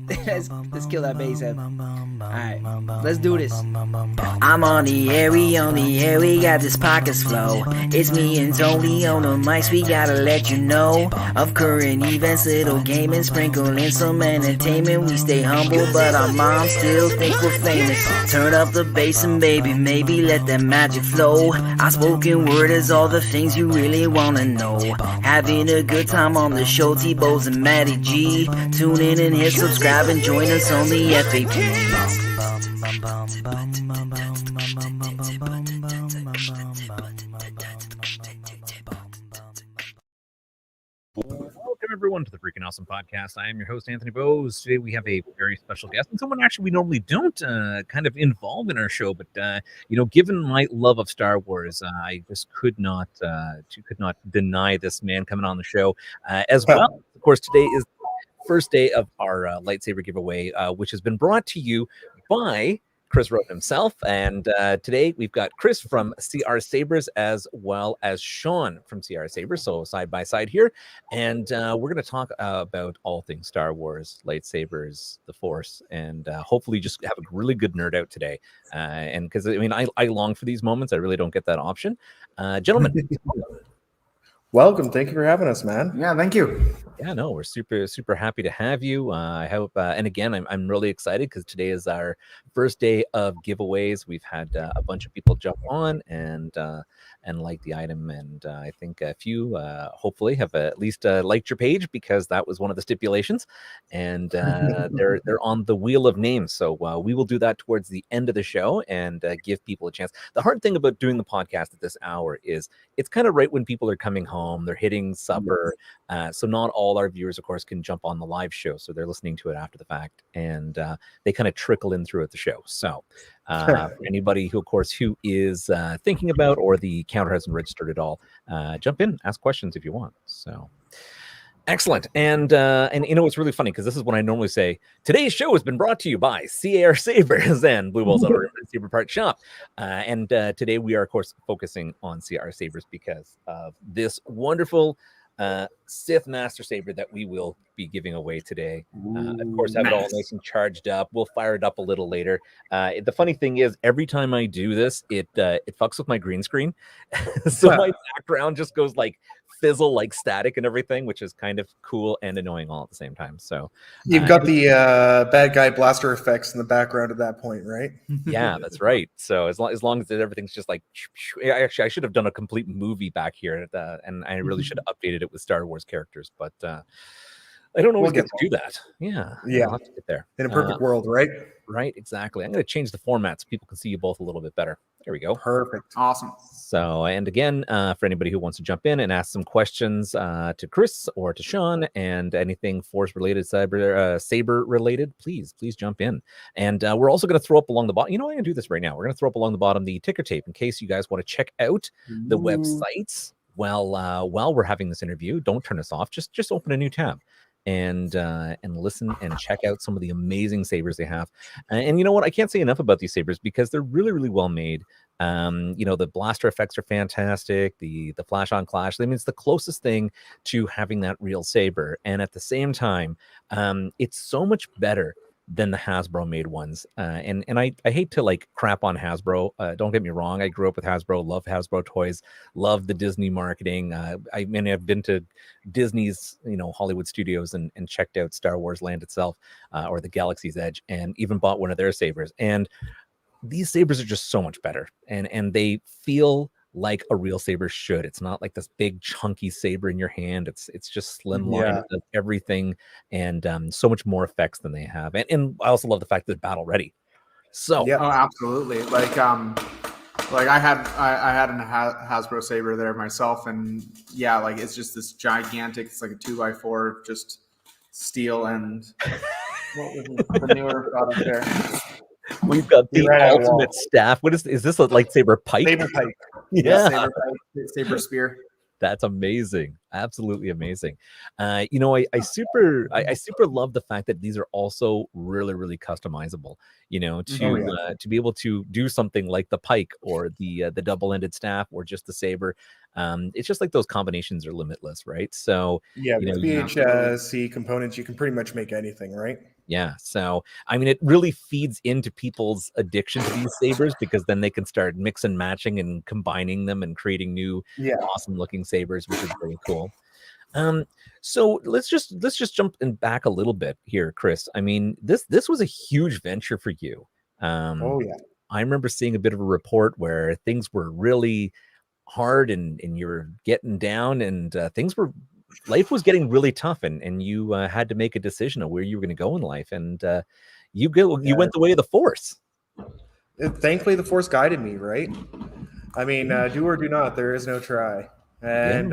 Let's kill that bass head. Alright, let's do this. I'm on the air, we got this pockets flow. It's me and Tony on the mics, we gotta let you know of current events, little gaming, sprinkle in some entertainment. We stay humble, but our moms still think we're famous. Turn up the bass and baby, maybe let that magic flow. Our spoken word is all the things you really wanna know. Having a good time on the show, T-Bows and Matty G. Tune in and hit subscribe and join us on the FAP. Welcome everyone to the Freaking Awesome Podcast. I am your host, Anthony Bowes. Today we have a very special guest and someone actually we normally don't kind of involve in our show, but given my love of Star Wars, I just could not deny this man coming on the show as well. Of course, today is the first day of our lightsaber giveaway, which has been brought to you by Chris Roden himself, and today we've got Chris from CR Sabers as well as Sean from CR Sabers, so side by side here, and we're going to talk about all things Star Wars, lightsabers, the Force, and hopefully just have a really good nerd out today. And because I long for these moments, I really don't get that option. Gentlemen. Welcome. Thank you for having us, man. Yeah, thank you. Yeah, no, we're super happy to have you. I hope, and again, I'm really excited because today is our first day of giveaways. We've had a bunch of people jump on and like the item, and I think a few hopefully have at least liked your page because that was one of the stipulations, and they're on the wheel of names. So we will do that towards the end of the show and give people a chance. The hard thing about doing the podcast at this hour is it's kind of right when people are coming home, they're hitting supper, so not all our viewers, of course, can jump on the live show, so they're listening to it after the fact, and they kind of trickle in throughout the show. So for anybody who, of course, who is thinking about or the counter hasn't registered at all, jump in, ask questions if you want. So excellent. And it's really funny because this is what I normally say. Today's show has been brought to you by CR Sabers and Blue Balls Auto Saber Part Shop. And today we are, of course, focusing on CR Sabers because of this wonderful Sith Master Saber that we will be giving away today. Of course, have it all nice and charged up. We'll fire it up a little later. The funny thing is, every time I do this, it fucks with my green screen, so my background just goes like fizzle, like static and everything, which is kind of cool and annoying all at the same time. So you've got the bad guy blaster effects in the background at that point, right? Yeah, that's right. So as long as everything's just like, actually, I should have done a complete movie back here, and I really should have updated it with Star Wars characters, but I don't always get to do that. Yeah. I'll have to get there. In a perfect world, right? Right, exactly. I'm going to change the format so people can see you both a little bit better. There we go. Perfect. Awesome. So, and again, for anybody who wants to jump in and ask some questions to Chris or to Sean and anything Force related, Saber related, please jump in. And we're also going to throw up along the bottom. I'm going to do this right now. We're going to throw up along the bottom the ticker tape in case you guys want to check out the websites. While we're having this interview, don't turn us off. Just open a new tab and listen and check out some of the amazing sabers they have. And you know what? I can't say enough about these sabers because they're really, really well made. The blaster effects are fantastic. The flash on clash. I mean, it's the closest thing to having that real saber. And at the same time, it's so much better than the Hasbro made ones. And I hate to like crap on Hasbro. Don't get me wrong. I grew up with Hasbro, love Hasbro toys, love the Disney marketing. I've been to Disney's, Hollywood studios and checked out Star Wars Land itself, or the Galaxy's Edge, and even bought one of their sabers. And these sabers are just so much better. And they feel like a real saber should. It's not like this big chunky saber in your hand. It's just slimline. It does everything and so much more effects than they have. And I also love the fact that it's battle ready. So oh, absolutely. Like I had an Hasbro saber there myself, and like it's just this gigantic. It's like a 2x4, just steel and what was the newer product there? We've got the ultimate staff. What is this? A lightsaber pike? Saber pike. Yeah. Saber spear. That's amazing. Absolutely amazing. I super love the fact that these are also really, really customizable. Oh yeah. To be able to do something like the pike or the double-ended staff or just the saber. It's just like those combinations are limitless, right? So Yeah, you know, with you BHC components, you can pretty much make anything, right? yeah. So, I mean, it really feeds into people's addiction to these sabers because then they can start mix and matching and combining them and creating new Yeah. awesome looking sabers, which is very cool. Um, so let's just jump in back a little bit here, Chris. I mean, this was a huge venture for you. Um, Oh yeah. I remember seeing a bit of a report where things were really hard and you're getting down and life was getting really tough and you had to make a decision of where you were going to go in life and you went the way of the force. Thankfully, the Force guided me, right? I mean, do or do not, there is no try. And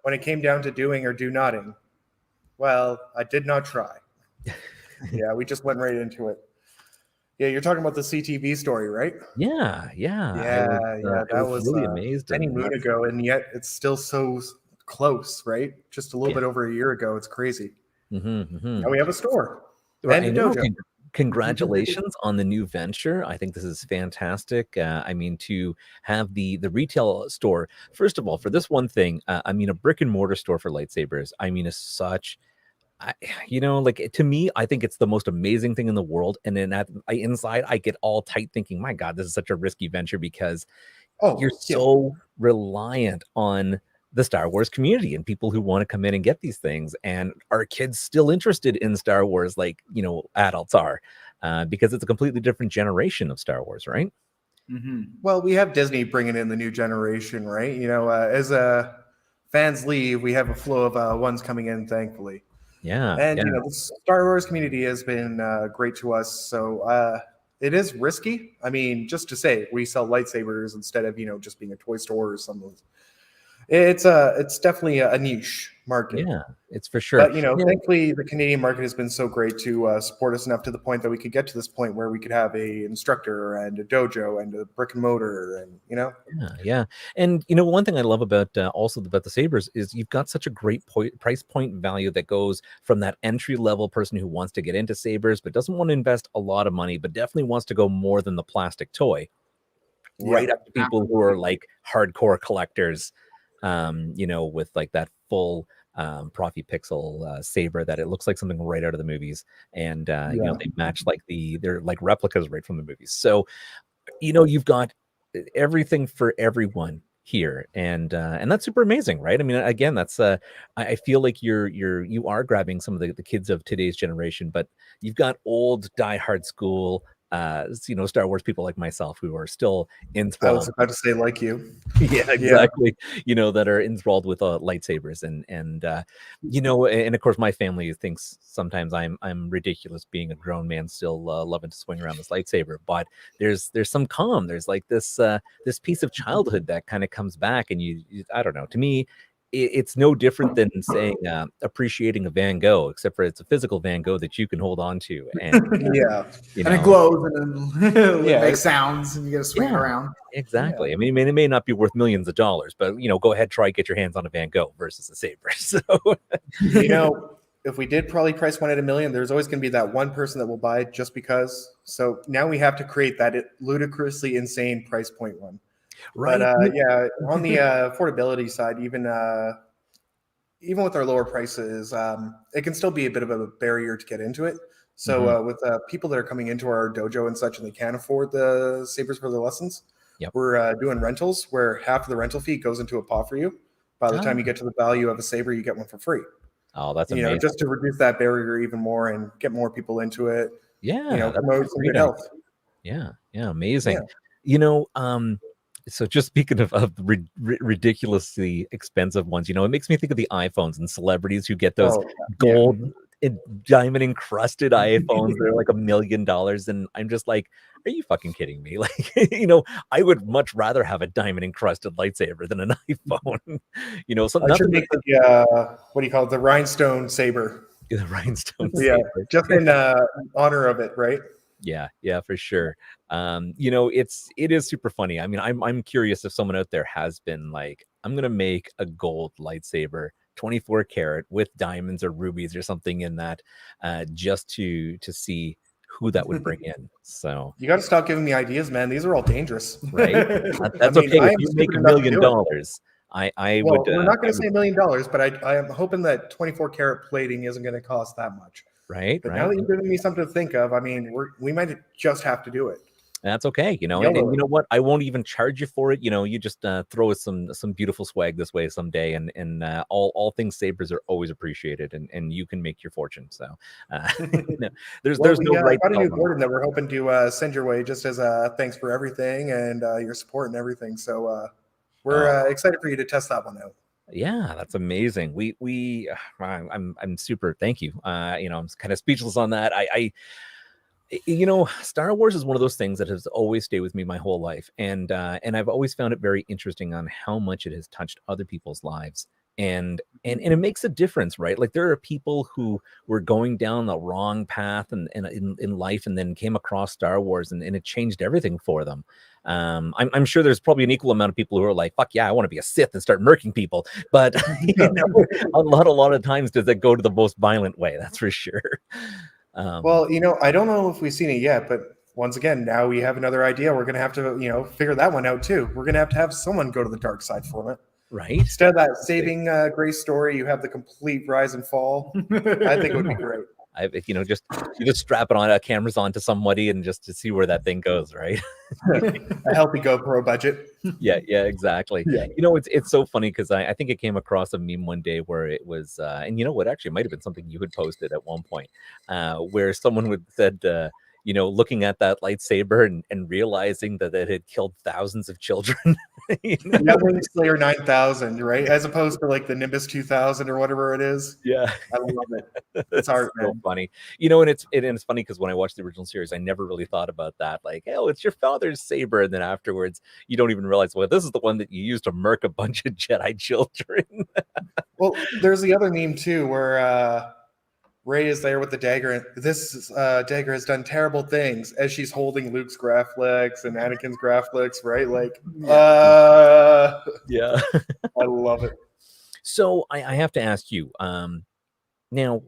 when it came down to doing or do notting, well, I did not try. Yeah, we just went right into it. Yeah, you're talking about the CTV story, right? Yeah, Yeah, yeah, I that was was really amazed many and moon ago, and yet it's still so close, right? Just a little bit over a year ago. It's crazy. Now we have a store and I a know. dojo. Congratulations on the new venture. I think this is fantastic. I mean, to have the retail store, first of all, for this one thing, I mean, a brick and mortar store for lightsabers, I mean, is such, like to me, I think it's the most amazing thing in the world. And then inside, I get all tight thinking, my God, this is such a risky venture because you're Yeah. so reliant on the Star Wars community and people who want to come in and get these things. And are kids still interested in Star Wars like, adults are? Because it's a completely different generation of Star Wars, right? Well, we have Disney bringing in the new generation, right? As fans leave, we have a flow of ones coming in, thankfully. Yeah. And the Star Wars community has been great to us. So it is risky. I mean, just to say, we sell lightsabers instead of just being a toy store or something. It's definitely a niche market. Yeah, it's for sure. But thankfully, the Canadian market has been so great to support us enough to the point that we could get to this point where we could have a instructor and a dojo and a brick and mortar, and Yeah. And one thing I love about the sabers is you've got such a great price point value that goes from that entry level person who wants to get into sabers but doesn't want to invest a lot of money, but definitely wants to go more than the plastic toy, right up to people who are like hardcore collectors, with like that full Profi Pixel saber that it looks like something right out of the movies, and they match like they're like replicas right from the movies. So you've got everything for everyone here, and that's super amazing, right? I mean, again, that's I feel like you are grabbing some of the kids of today's generation, but you've got old diehard school Star Wars people like myself who are still enthralled. I was about to say like you. Yeah, exactly. That are enthralled with lightsabers and of course my family thinks sometimes I'm ridiculous being a grown man still loving to swing around this lightsaber, but there's some calm. There's like this piece of childhood that kind of comes back, and you I don't know. To me, it's no different than saying appreciating a Van Gogh, except for it's a physical Van Gogh that you can hold on to, and and it glows and it makes sounds, and you get to swing it around. Exactly. Yeah. I mean, it may not be worth millions of dollars, but go ahead, get your hands on a Van Gogh versus a saber. So, if we did probably price one at $1 million, there's always going to be that one person that will buy it just because. So now we have to create that ludicrously insane price point one. Right. But on the affordability side, even with our lower prices, it can still be a bit of a barrier to get into it. So with people that are coming into our dojo and such, and they can't afford the sabers for their lessons, we're doing rentals where half of the rental fee goes into a pot for you. By the time you get to the value of a saber, you get one for free. Oh, that's amazing. Just to reduce that barrier even more and get more people into it. Yeah, promote some good health. Yeah, amazing. Yeah. So just speaking of ridiculously expensive ones, it makes me think of the iPhones and celebrities who get those gold diamond encrusted iPhones. They're like $1 million, and I'm just like, are you fucking kidding me? Like, I would much rather have a diamond encrusted lightsaber than an iPhone. So I should make the what do you call it? The rhinestone saber. The rhinestone saber. Just in honor of it, right? Yeah, for sure. It is super funny. I mean, I'm curious if someone out there has been like, I'm gonna make a gold lightsaber 24 karat with diamonds or rubies or something in that, just to see who that would bring in. So You got to stop giving me ideas, man. These are all dangerous. right, that's I mean, okay. I If am you make stupid $1 enough to million, do it. I Well, would. we're not going to say $1 million, but I am hoping that 24 karat plating isn't going to cost that much. Right, But right. now that you're giving me something to think of, I mean, we might just have to do it. That's okay, you know, Yellow and you it. know what? I won't even charge you for it. You know, you just throw us some beautiful swag this way someday, and all things Sabers are always appreciated, and you can make your fortune. So, no, there's Well, no right. got a new Gordon that we're hoping to send your way just as thanks for everything and your support and everything. So we're excited for you to test that one out. Yeah, that's amazing. I'm super. Thank you. You know, I'm kind of speechless on that. You know, Star Wars is one of those things that has always stayed with me my whole life, and I've always found it very interesting on how much it has touched other people's lives, and it makes a difference, right? Like there are people who were going down the wrong path and in life, and then came across Star Wars, and it changed everything for them. I'm sure there's probably an equal amount of people who are like, fuck yeah, I want to be a Sith and start murking people, but you know, a lot of times does it go to the most violent way? That's for sure. Well, you know, I don't know if we've seen it yet, but once again, now we have another idea. We're going to have to, you know, figure that one out too. We're going to have someone go to the dark side for it. Right. Instead of that saving grace story, you have the complete rise and fall. I think it would be great. You know, just strap it on, cameras onto somebody, and just to see where that thing goes, right? A healthy GoPro budget. Yeah, exactly. Yeah. You know, it's so funny because I think it came across a meme one day where it was, and you know what, actually, it might have been something you had posted at one point, where someone would said, you know, looking at that lightsaber and realizing that it had killed thousands of children. You know? Youngling Slayer 9000, right? As opposed to like the Nimbus 2000 or whatever it is. Yeah, I love it. It's art, so man. funny. You know, and it's funny because when I watched the original series, I never really thought about that. Like, oh, it's your father's saber, and then afterwards, you don't even realize, well, this is the one that you used to murk a bunch of Jedi children. Well, there's the other meme too, where Rey is there with the dagger, and this dagger has done terrible things as she's holding Luke's Graflex and Anakin's Graflex, right? Like, Yeah. I love it. So I have to ask you, now,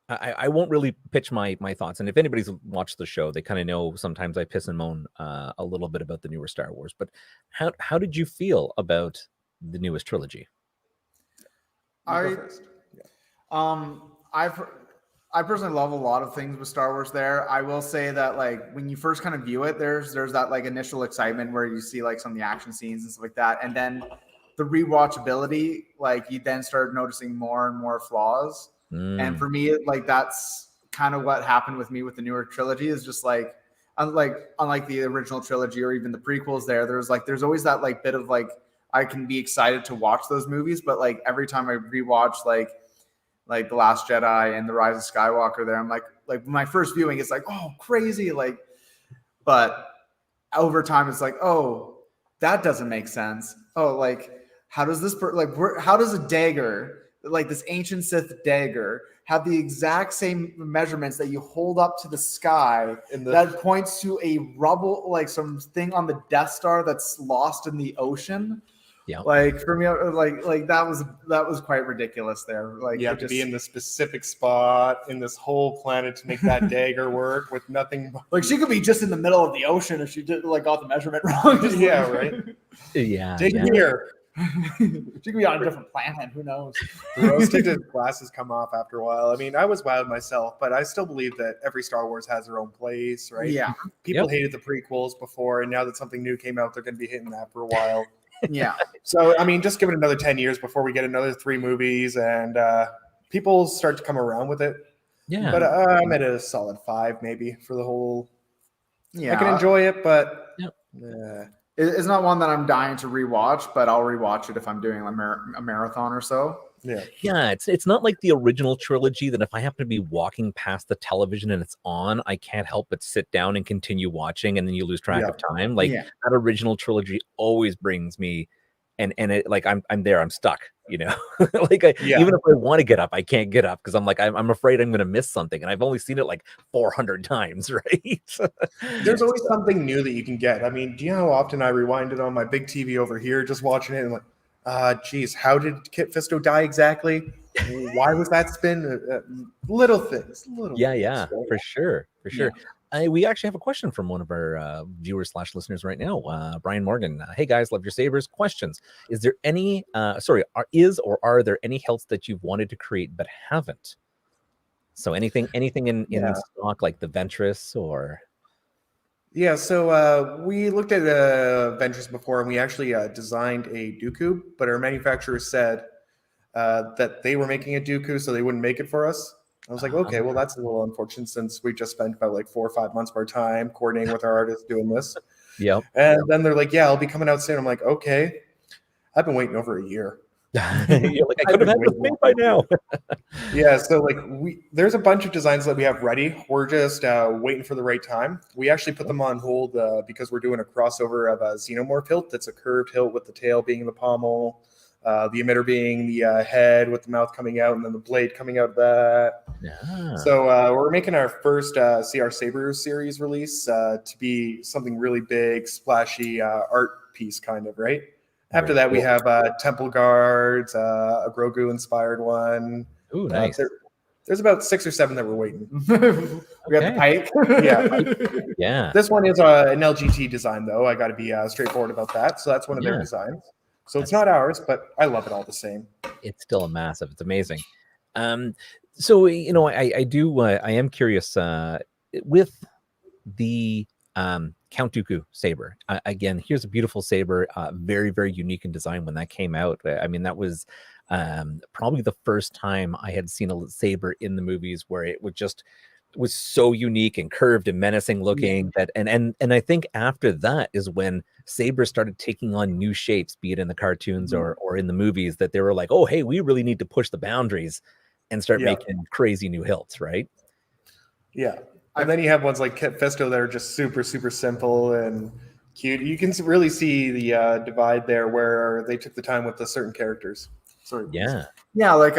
I won't really pitch my thoughts, and if anybody's watched the show, they kind of know sometimes I piss and moan a little bit about the newer Star Wars. But how did you feel about the newest trilogy? I personally love a lot of things with Star Wars there. I will say that like when you first kind of view it, there's that like initial excitement where you see like some of the action scenes and stuff like that. And then the rewatchability, like you then start noticing more and more flaws. And for me, like that's kind of what happened with me with the newer trilogy is just like unlike the original trilogy or even the prequels there's always that like bit of like I can be excited to watch those movies, but like every time I rewatch like The Last Jedi and The Rise of Skywalker there, I'm like my first viewing is like, oh, crazy. Like, but over time it's like, oh, that doesn't make sense. Oh, like, how does this, how does a dagger, like this ancient Sith dagger, have the exact same measurements that you hold up to the sky that points to a rubble, like something on the Death Star that's lost in the ocean? Yeah, like for me, like that was quite ridiculous there. Like you have to be in the specific spot in this whole planet to make that dagger work with nothing. Like she could be just in the middle of the ocean if she did like got the measurement wrong. Yeah, right. Yeah, Take it here. She could be on a different planet. Who knows? Rose-tinted glasses come off after a while. I mean, I was wowed myself, but I still believe that every Star Wars has their own place, right? Yeah. People hated the prequels before, and now that something new came out, they're going to be hitting that for a while. Yeah. So, I mean, just give it another 10 years before we get another 3 movies, and people start to come around with it. Yeah. But I'm at a solid 5 maybe for the whole. Yeah. I can enjoy it, but. Yep. It's not one that I'm dying to rewatch, but I'll rewatch it if I'm doing a marathon or so. Yeah, it's not like the original trilogy that if I happen to be walking past the television and it's on, I can't help but sit down and continue watching, and then you lose track of time. Like that original trilogy always brings me, and it like I'm there, I'm stuck, you know. Like even if I want to get up, I can't get up because I'm like I'm afraid I'm gonna miss something, and I've only seen it like 400 times, right? There's always something new that you can get. I mean, do you know how often I rewind it on my big TV over here, just watching it, and like, Geez, how did Kit Fisto die exactly? Why was that spin? Little things. Yeah, Things, right? for sure, for sure. We actually have a question from one of our viewers / listeners right now, Brian Morgan. Hey guys, love your sabers. Questions: Is there any? Are there any hilts that you've wanted to create but haven't? So anything in stock like the Ventress or? Yeah, so we looked at Ventress before, and we actually designed a Dooku, but our manufacturer said that they were making a Dooku, so they wouldn't make it for us. I was like, okay, well, that's a little unfortunate since we just spent about like 4 or 5 months of our time coordinating with our artists doing this. Yep. And then they're like, yeah, I'll be coming out soon. I'm like, okay. I've been waiting over a year. You're like, I could have had this made by now. Yeah, so like there's a bunch of designs that we have ready. We're just waiting for the right time. We actually put them on hold because we're doing a crossover of a Xenomorph hilt that's a curved hilt with the tail being the pommel, the emitter being the head with the mouth coming out, and then the blade coming out of that. Yeah. So we're making our first CR Sabers series release to be something really big, splashy art piece kind of, right? After that, we have Temple Guards, a Grogu-inspired one. Ooh, nice. There's about 6 or 7 that we're waiting. We got the Pike. Yeah. This one is an LGT design, though. I got to be straightforward about that. So that's one of their designs. So it's not ours, but I love it all the same. It's still a massive. It's amazing. So I am curious with the Count Dooku saber. Again, here's a beautiful saber, very, very unique in design. When that came out, I mean, that was probably the first time I had seen a saber in the movies where it was so unique and curved and menacing looking that and I think after that is when sabers started taking on new shapes, be it in the cartoons or in the movies, that they were like, oh, hey, we really need to push the boundaries and start making crazy new hilts, right? Yeah. And then you have ones like Kit Fisto that are just super, super simple and cute. You can really see the divide there where they took the time with the certain characters. Sorry. Yeah, like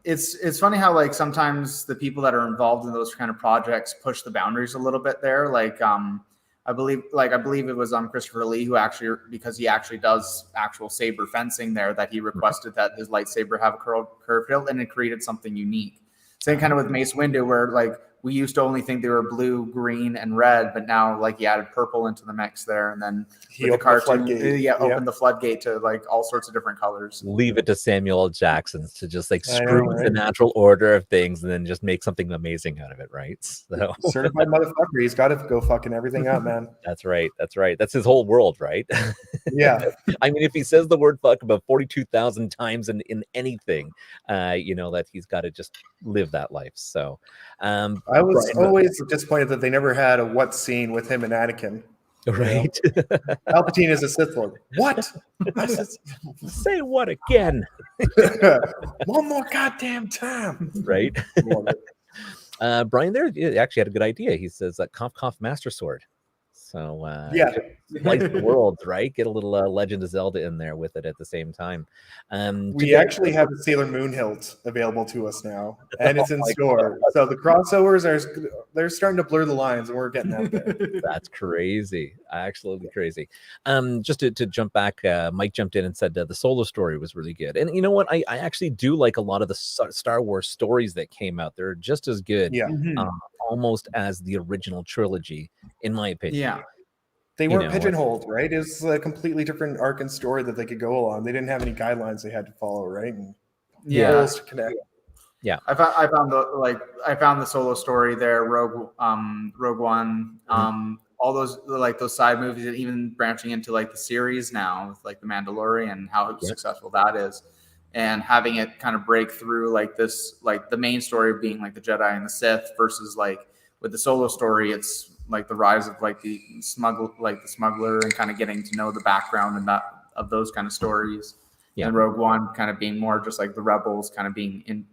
it's funny how like sometimes the people that are involved in those kind of projects push the boundaries a little bit there. Like I believe it was Christopher Lee who actually, because he actually does actual saber fencing there, that he requested that his lightsaber have a curved hilt, and it created something unique. Same kind of with Mace Windu, where like we used to only think they were blue, green, and red, but now like he added purple into the mix there, and then he opened the floodgate to like all sorts of different colors. Leave it to Samuel L. Jackson to just like screw with the natural order of things and then just make something amazing out of it, right? So certified motherfucker, he's got to go fucking everything up, man. That's right. That's his whole world, right? Yeah. I mean, if he says the word fuck about 42,000 times in anything, that he's got to just live that life. So I was always disappointed that they never had a what scene with him and Anakin. Right. Palpatine is a Sith Lord. What? Say what again? One more goddamn time. Right. Brian there actually had a good idea. He says cough cough Master Sword. So like the worlds, right? Get a little Legend of Zelda in there with it at the same time. We actually have the Sailor Moon hilt available to us now, and it's in store. So the crossovers they're starting to blur the lines, and we're getting out there. That's crazy, absolutely crazy. Just to jump back, Mike jumped in and said the Solo story was really good, and you know what? I actually do like a lot of the Star Wars stories that came out. They're just as good. Yeah. Almost as the original trilogy, in my opinion. Yeah. They weren't pigeonholed, right? It's a completely different arc and story that they could go along. They didn't have any guidelines they had to follow, right? And to connect. Yeah. I found the Solo story there, Rogue One, all those side movies, and even branching into like the series now with like the Mandalorian, how successful that is. And having it kind of break through like this, like the main story being like the Jedi and the Sith versus like with the Solo story, it's like the rise of like the smuggler and kind of getting to know the background and that of those kind of stories. Yeah. And Rogue One kind of being more just like the rebels kind of being in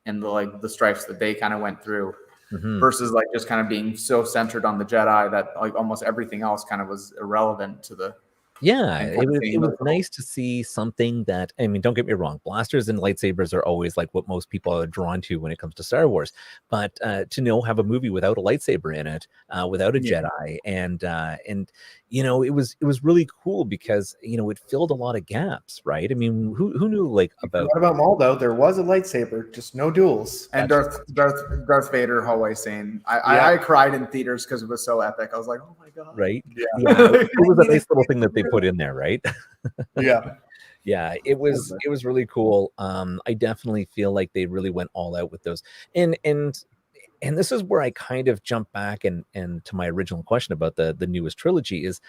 the stripes that they kind of went through versus like just kind of being so centered on the Jedi that like almost everything else kind of was irrelevant to the Yeah, And it kind of was seeing it was those little- nice to see something that, I mean, don't get me wrong, blasters and lightsabers are always like what most people are drawn to when it comes to Star Wars. But to have a movie without a lightsaber in it, without a Yeah. Jedi, and it was really cool because it filled a lot of gaps, right? I mean, who knew like about What about Maul though? There was a lightsaber, just no duels. And Darth Vader hallway scene. Yeah. I cried in theaters because it was so epic. I was like, oh my god. right? Yeah. It was a nice little thing that they put in there, right? Yeah. Yeah, it was really cool. I definitely feel like they really went all out with those. And this is where I kind of jump back and to my original question about the newest trilogy is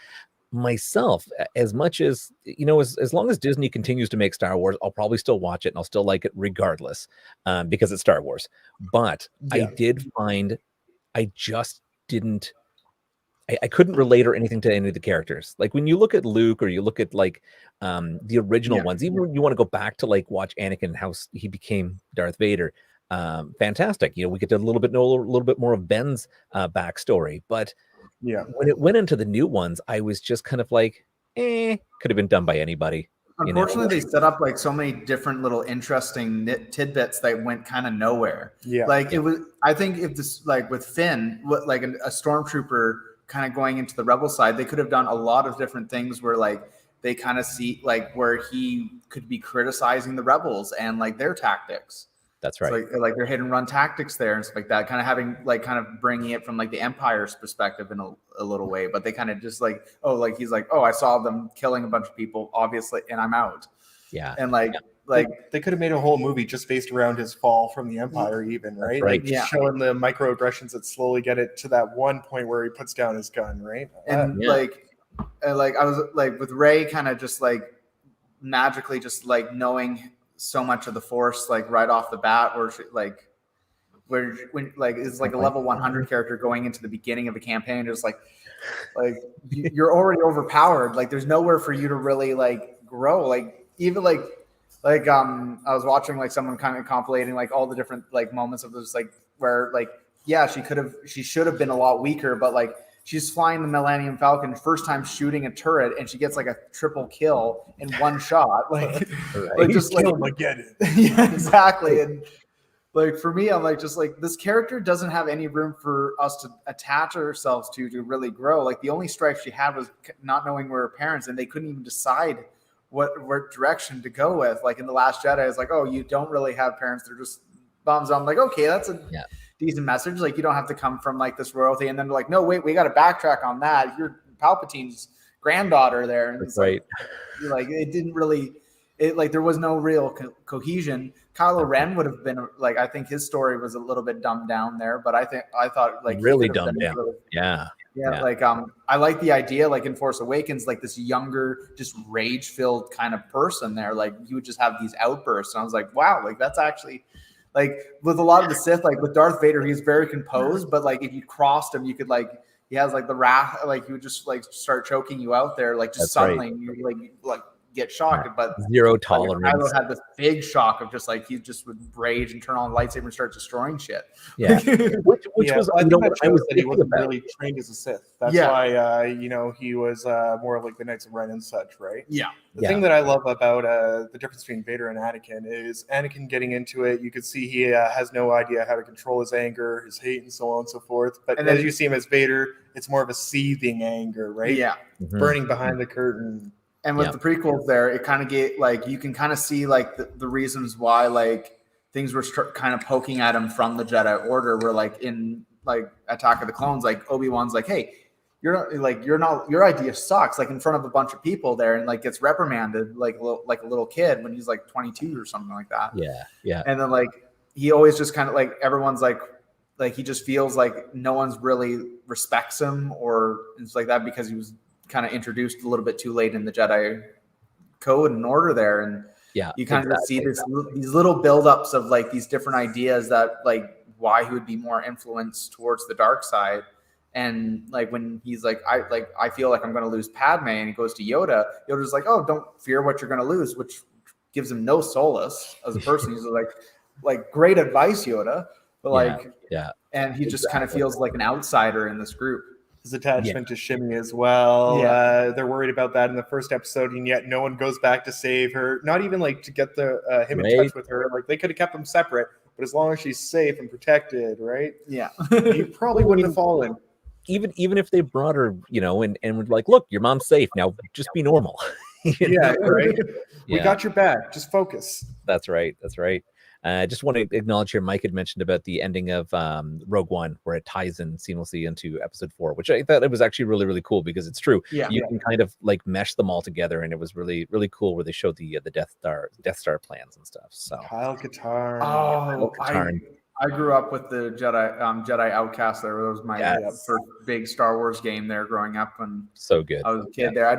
myself, as much as as long as Disney continues to make Star Wars, I'll probably still watch it and I'll still like it regardless, because it's Star Wars. But Yeah. I did find I just didn't I couldn't relate or anything to any of the characters. Like when you look at Luke or you look at like the original Yeah. ones, even when you want to go back to like watch Anakin and how he became Darth Vader, fantastic. We get to know a little bit more of Ben's backstory. But Yeah. when it went into the new ones, I was just kind of like, could have been done by anybody. Unfortunately, they set up like so many different little interesting tidbits that went kind of nowhere. Yeah. Like it was, I think if this, like with Finn, like a stormtrooper kind of going into the rebel side, they could have done a lot of different things where like they kind of see like where he could be criticizing the rebels and like their tactics. That's right. It's like their hit and run tactics there and stuff like that, kind of having like kind of bringing it from like the Empire's perspective in a little way, but they kind of just like, oh, like he's like, oh, I saw them killing a bunch of people, obviously, and I'm out. Yeah. And like they could have made a whole movie just based around his fall from the Empire, even, right? right. Like just showing the microaggressions that slowly get it to that one point where he puts down his gun, right? And like I was like with Rey kind of just like magically just like knowing so much of the Force like right off the bat, or where when like it's like a level 100 character going into the beginning of a campaign, just like you're already overpowered. Like there's nowhere for you to really like grow. Like even like I was watching like someone kind of compilating like all the different like moments of this, like where like yeah, she should have been a lot weaker, but like she's flying the Millennium Falcon, first time shooting a turret, and she gets like a triple kill in one shot. Like, like just like get it. yeah, exactly. And like for me, I'm like just like this character doesn't have any room for us to attach ourselves to really grow. Like the only strife she had was not knowing where her parents, and they couldn't even decide what direction to go with. Like in The Last Jedi, it's like, oh, you don't really have parents; they're just bums. I'm like, okay, that's a decent message. Like you don't have to come from like this royalty, and then they're like, no, wait, we got to backtrack on that. You're Palpatine's granddaughter there, and it's right. Like it didn't really. It like there was no real cohesion. Kylo Ren would have been like, I think his story was a little bit dumbed down there, but I thought like really dumbed down. Yeah. Like I like the idea like in Force Awakens, like this younger, just rage-filled kind of person there. Like you would just have these outbursts, and I was like, wow, like that's actually like with a lot of the Sith, like with Darth Vader, he's very composed, but like if you crossed him, you could like he has like the wrath, like he would just like start choking you out there, like just suddenly you like get shocked, but zero tolerance. Kylo had this big shock of just like he just would rage and turn on the lightsaber and start destroying shit. Yeah, which was I was that he wasn't really trained as a Sith. That's why he was more like the Knights of Ren and such, right? Yeah. The thing that I love about the difference between Vader and Anakin is Anakin getting into it. You could see he has no idea how to control his anger, his hate, and so on and so forth. But and then, as you see him as Vader, it's more of a seething anger, right? Yeah, burning behind the curtain. And with the prequels there, it kind of get like you can kind of see like the reasons why like things were kind of poking at him from the Jedi Order. Where like in like Attack of the Clones, like Obi-Wan's like, hey, your idea sucks, like in front of a bunch of people there, and like gets reprimanded like a little kid when he's like 22 or something like that. Yeah. And then like he always just kind of like everyone's like he just feels like no one's really respects him or it's like that because he was kind of introduced a little bit too late in the Jedi code and order there, and you kind of see these little buildups of like these different ideas that like why he would be more influenced towards the dark side. And like when he's like I feel like I'm going to lose Padme, and he goes to Yoda's like, oh, don't fear what you're going to lose, which gives him no solace as a person. He's like great advice, Yoda, but like and he just kind of feels like an outsider in this group. his attachment to Shimmy as well. Yeah. They're worried about that in the first episode, and yet no one goes back to save her. Not even like to get the him in touch with her. Like they could have kept them separate, but as long as she's safe and protected, right? Yeah. You probably wouldn't have fallen. Even if they brought her, and were like, look, your mom's safe now, just be normal. Right. We Yeah. got your back. Just focus. That's right. I just want to acknowledge here, Mike had mentioned about the ending of Rogue One, where it ties in seamlessly into Episode 4, which I thought it was actually really, really cool because it's true. Yeah. You can kind of like mesh them all together, and it was really, really cool where they showed the Death Star plans and stuff. So Kyle Katarn. Oh, Katarn. I grew up with the Jedi Outcast. That was my first big Star Wars game there growing up when so good. I was a kid there.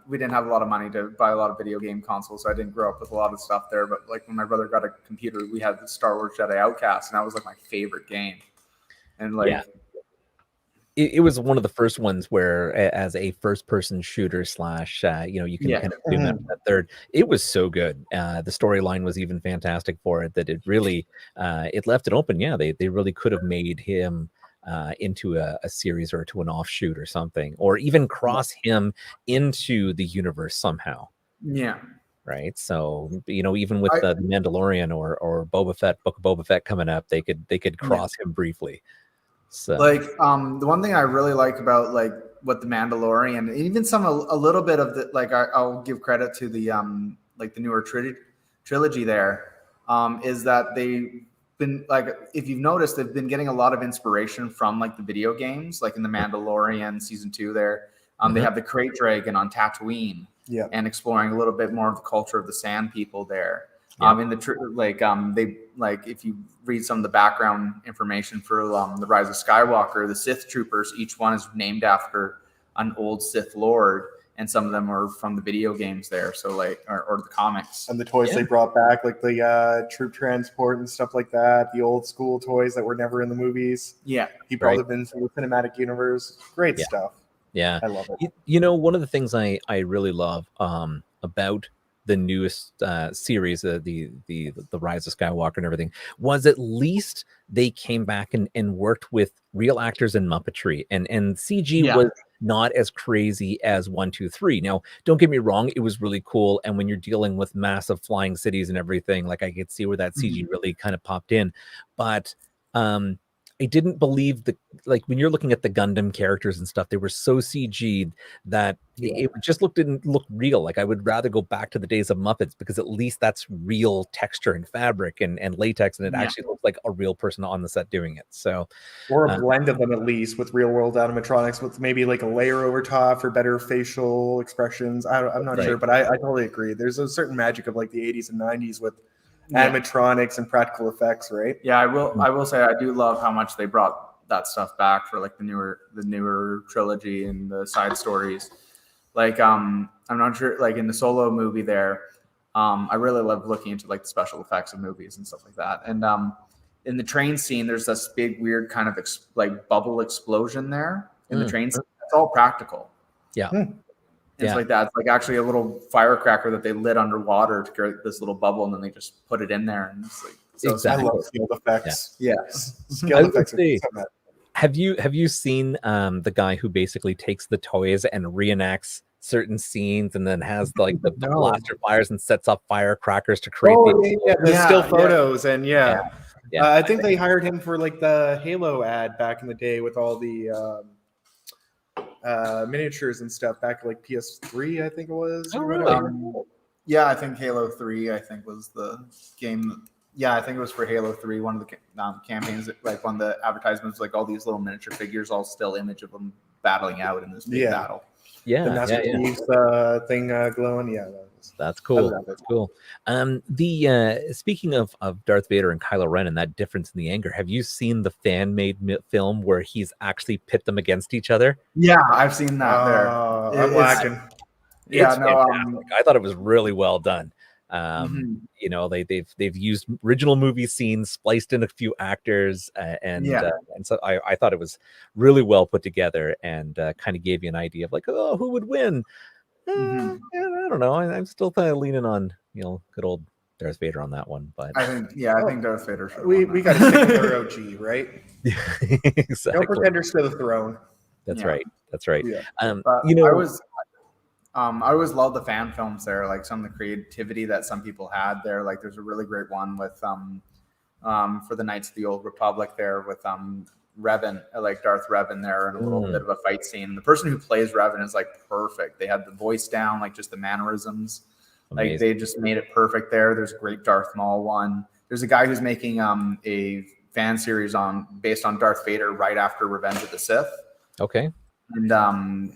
We didn't have a lot of money to buy a lot of video game consoles, so I didn't grow up with a lot of stuff there. But like when my brother got a computer, we had the Star Wars Jedi Outcast, and that was like my favorite game. And like it was one of the first ones where, as a first-person shooter / you can kind of zoom out to that third. It was so good. The storyline was even fantastic for it. That it really, it left it open. Yeah, they really could have made him into a series or to an offshoot or something, or even cross him into the universe somehow. Yeah. Right. So even with the Mandalorian or Boba Fett, Book of Boba Fett coming up, they could cross him briefly. So like the one thing I really like about like what the Mandalorian, and even a little bit of the like I'll give credit to the like the newer trilogy there, is that they've been like, if you've noticed, they've been getting a lot of inspiration from like the video games, like in the Mandalorian season 2 there. They have the Krayt Dragon on Tatooine, and exploring a little bit more of the culture of the Sand People there. In the they like, if you read some of the background information for the Rise of Skywalker, the Sith troopers, each one is named after an old Sith Lord, and some of them are from the video games there. So like, or the comics and the toys they brought back, like the troop transport and stuff like that. The old school toys that were never in the movies. Yeah, he brought them into the cinematic universe. Great stuff. Yeah, I love it. One of the things I really love about the newest series, the Rise of Skywalker and everything, was at least they came back and worked with real actors and Muppetry, and CG was not as crazy as 1, 2, 3. Now, don't get me wrong, it was really cool, and when you're dealing with massive flying cities and everything, like I could see where that CG really kind of popped in, but I didn't believe like when you're looking at the Gundam characters and stuff, they were so CG'd that it just didn't look real. Like I would rather go back to the days of Muppets, because at least that's real texture and fabric and latex, and it actually looks like a real person on the set doing it. So, or a blend of them at least with real world animatronics, with maybe like a layer over top for better facial expressions. I'm not sure, but I totally agree. There's a certain magic of like the 80s and 90s with animatronics and practical effects, right? Yeah, I will say I do love how much they brought that stuff back for like the newer trilogy and the side stories. Like I'm not sure, like in the Solo movie there, I really love looking into like the special effects of movies and stuff like that. And in the train scene, there's this big weird kind of like bubble explosion there in the train scene. It's all practical. It's like that. It's like actually a little firecracker that they lit underwater to create this little bubble, and then they just put it in there. And it's like, so exactly. I love field effects. Yeah. Field effects. Have you seen the guy who basically takes the toys and reenacts certain scenes and then has like the blaster fires and sets up firecrackers to create the still photos and I think they hired him for like the Halo ad back in the day with all the miniatures and stuff back like PS3, I think it was. Oh, really? I think Halo 3 I think was the game. Yeah, I think it was for Halo 3, one of the campaigns, like one of the advertisements, like all these little miniature figures, all still image of them battling out in this big battle. Yeah, the Master Chief's thing glowing. Yeah, that's cool. That's cool. Speaking of Darth Vader and Kylo Ren and that difference in the anger, have you seen the fan-made film where he's actually pit them against each other? Yeah, I've seen that. I'm lacking. I thought it was really well done. They've used original movie scenes, spliced in a few actors, and so I thought it was really well put together, and kind of gave you an idea of like, oh, who would win? I don't know. I'm still kind of leaning on good old Darth Vader on that one, but I think Darth Vader should. We got to stick with our OG, right? Exactly. No pretenders to the throne. That's Yeah. right. That's right. Yeah. But You know, I always love the fan films there, like some of the creativity that some people had there. Like there's a really great one with for the Knights of the Old Republic there with Revan, like Darth Revan there, and a little bit of a fight scene. The person who plays Revan is like perfect. They had the voice down, like just the mannerisms. amazing. Like they just made it perfect there. There's a great Darth Maul one. There's a guy who's making a fan series based on Darth Vader right after Revenge of the Sith. Okay. And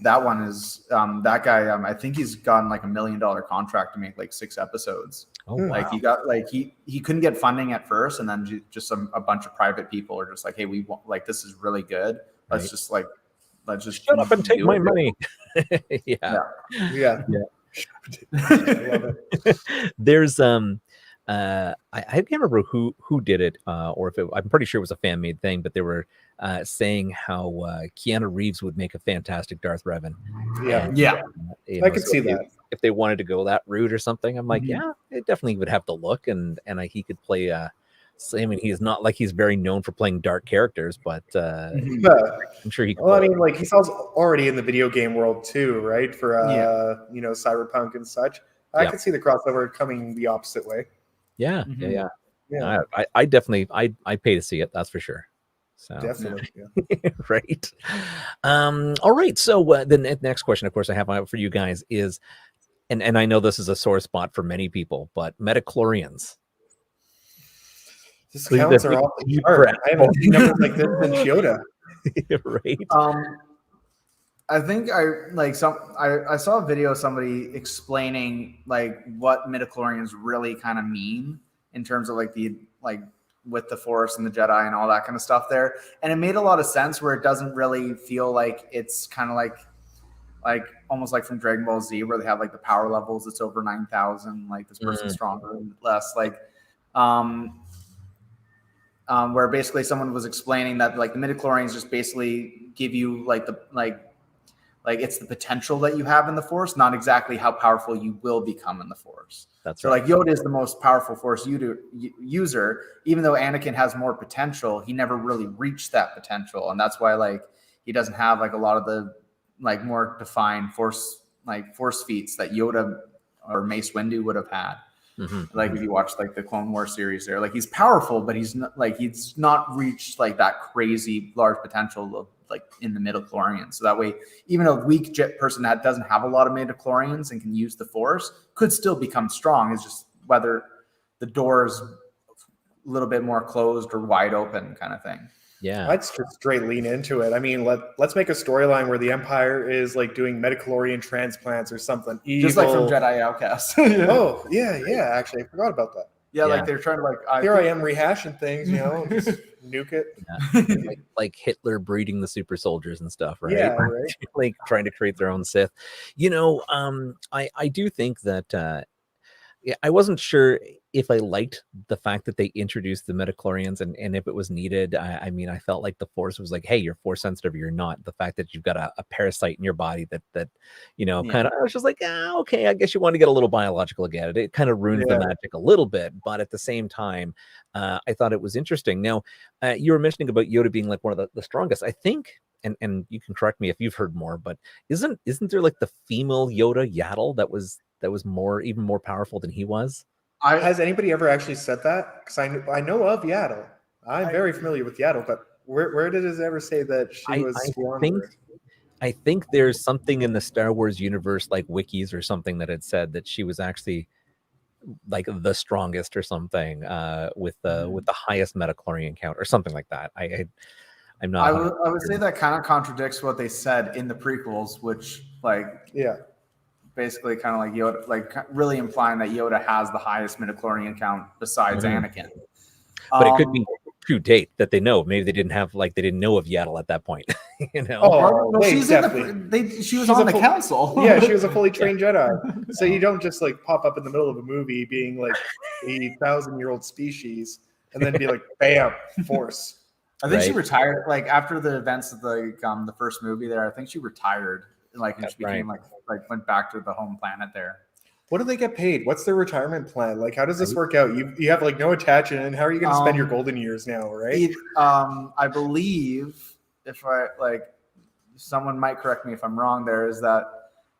that one is that guy. I think he's gotten like $1 million contract to make like 6 episodes. Oh, Like wow. he got like he couldn't get funding at first, and then just a bunch of private people are just like, hey, we want, like, this is really good. Let's Right. just Shut up and take do my it. money. Yeah. Yeah. I love it. There's I can't remember who did it, or if I'm pretty sure it was a fan made thing, but they were saying how Keanu Reeves would make a fantastic Darth Revan. Yeah. And, Yeah. you I know, could so see if they- that. if they wanted to go that route or something. I'm like, Mhm. yeah, it definitely would have to look, and he could play. I mean, he's not like he's very known for playing dark characters, but Mhm. But, I'm sure he could. well, I pull it. mean, like he's also already in the video game world too, right? For Yeah. you know, Cyberpunk and such. I Yeah. could see the crossover coming the opposite way. Yeah, Mhm. yeah. Yeah, I definitely I pay to see it. That's for sure. So definitely. Yeah. right. All right. So the next question, of course, I have for you guys is, and I know this is a sore spot for many people, but metachlorians. This Leave counts that are off deep the chart. breath. I haven't seen numbers like this since Yoda. right. I think I saw a video of somebody explaining like what midichlorians really kind of mean in terms of like with the Force and the Jedi and all that kind of stuff there, and it made a lot of sense where it doesn't really feel like it's kind of like almost like from Dragon Ball Z where they have like the power levels, it's over 9,000, like this person's stronger and less, like where basically someone was explaining that like the midichlorians just basically give you like it's the potential that you have in the Force, not exactly how powerful you will become in the Force. That's so right. like Yoda is the most powerful Force user, even though Anakin has more potential, he never really reached that potential, and that's why like he doesn't have like a lot of the like more defined force feats that Yoda or Mace Windu would have had. Mm-hmm. Like if you watch like the Clone Wars series there, like he's powerful, but he's not reached like that crazy large potential of like in the midichlorians. So that way, even a weak person that doesn't have a lot of midichlorians and can use the Force could still become strong. It's just whether the door is a little bit more closed or wide open kind of thing. Yeah. I'd just straight lean into it. I mean, let's make a storyline where the Empire is like doing metachlorian transplants or something. Evil. Just like from Jedi Outcast. Oh, yeah. Actually, I forgot about that. Yeah, Yeah. like they're trying to Here I am rehashing things, you know, just nuke it. Yeah. like Hitler breeding the super soldiers and stuff, right? Yeah, right. Like trying to create their own Sith. You know, I do think that I wasn't sure if I liked the fact that they introduced the midichlorians and if it was needed. I mean, I felt like the Force was like, hey, you're Force sensitive, or you're not. The fact that you've got a parasite in your body that you know, kind of, I was just like, okay, I guess you want to get a little biological again. It kind of ruins the magic a little bit, but at the same time, I thought it was interesting. Now, you were mentioning about Yoda being like one of the strongest. I think, and you can correct me if you've heard more, but isn't there like the female Yoda, Yaddle, that was even more powerful than he was? Has anybody ever actually said that? Because I know of Yaddle. I'm very familiar with Yaddle, but where did it ever say that she was stronger? I think there's something in the Star Wars universe, like wikis or something, that had said that she was actually like the strongest or something, with the highest metachlorian count or something like that. I'm not. I would say that kind of contradicts what they said in the prequels, which basically kind of like Yoda, like really implying that Yoda has the highest midichlorian count besides Anakin. But it could be true date that they know. Maybe they didn't know of Yaddle at that point. You know. Oh, no, wait, she's she was on the council. Yeah, she was a fully trained Jedi. So you don't just like pop up in the middle of a movie being like a 1,000-year-old species and then be like, bam, Force. I think she retired like after the events of the first movie there. I think she retired, like, and she became like went back to the home planet there. What do they get paid? What's their retirement plan? Like, how does this work out? You have like no attachment, and how are you going to spend your golden years now, right? I believe if I someone might correct me if I'm wrong. There is that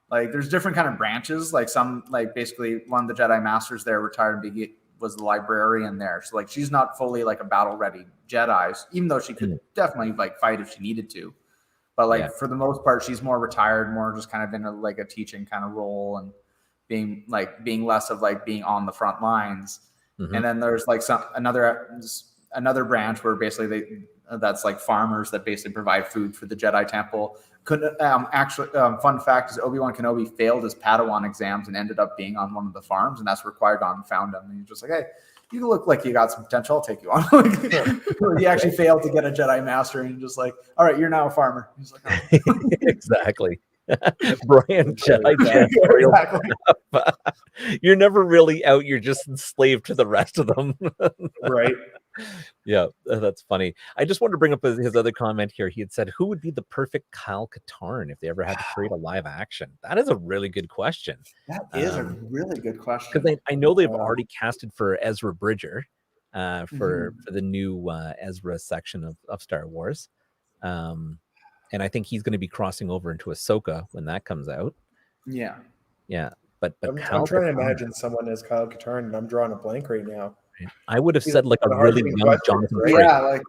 like there's different kind of branches. Like some like basically one of the Jedi Masters there retired and was the librarian there. So like she's not fully like a battle ready Jedi, even though she could definitely like fight if she needed to. But like for the most part, she's more retired, more just kind of in a teaching kind of role and being less of like being on the front lines. And then there's like another branch where basically that's like farmers that basically provide food for the Jedi Temple. Fun fact is Obi-Wan Kenobi failed his Padawan exams and ended up being on one of the farms, and that's where Qui-Gon found him. And he's just like, hey, you look like you got some potential. I'll take you on. He actually failed to get a Jedi Master, and just like, all right, you're now a farmer. He's like, oh. Exactly. Brian Jedi exactly. You're never really out. You're just enslaved to the rest of them. Right. Yeah, that's funny. I just wanted to bring up his other comment here. He had said, who would be the perfect Kyle Katarn if they ever had to create a live action? That is a really good question. That is a really good question. Because I know they've already casted for Ezra Bridger for the new Ezra section of Star Wars. And I think he's going to be crossing over into Ahsoka when that comes out. Yeah. Yeah. But I'm trying to imagine someone as Kyle Katarn, and I'm drawing a blank right now. I would have said like a really young Jonathan. Right? Yeah, like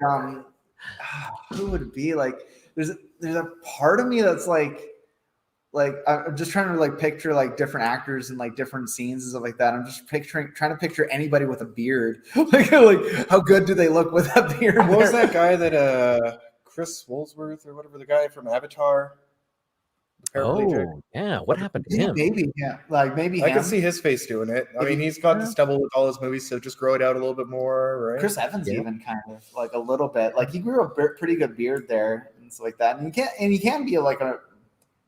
who would it be? Like there's a part of me that's like I'm just trying to like picture like different actors and like different scenes and stuff like that. I'm just trying to picture anybody with a beard. like how good do they look with that beard? What was that guy that Chris Woolsworth or whatever, the guy from Avatar? Oh, yeah. What happened to him? Maybe, yeah. Like maybe I can see his face doing it. I mean, he's got the stubble with all his movies, so just grow it out a little bit more, right? Chris Evans even kind of like a little bit. Like he grew a pretty good beard there and stuff like that. And he can be like a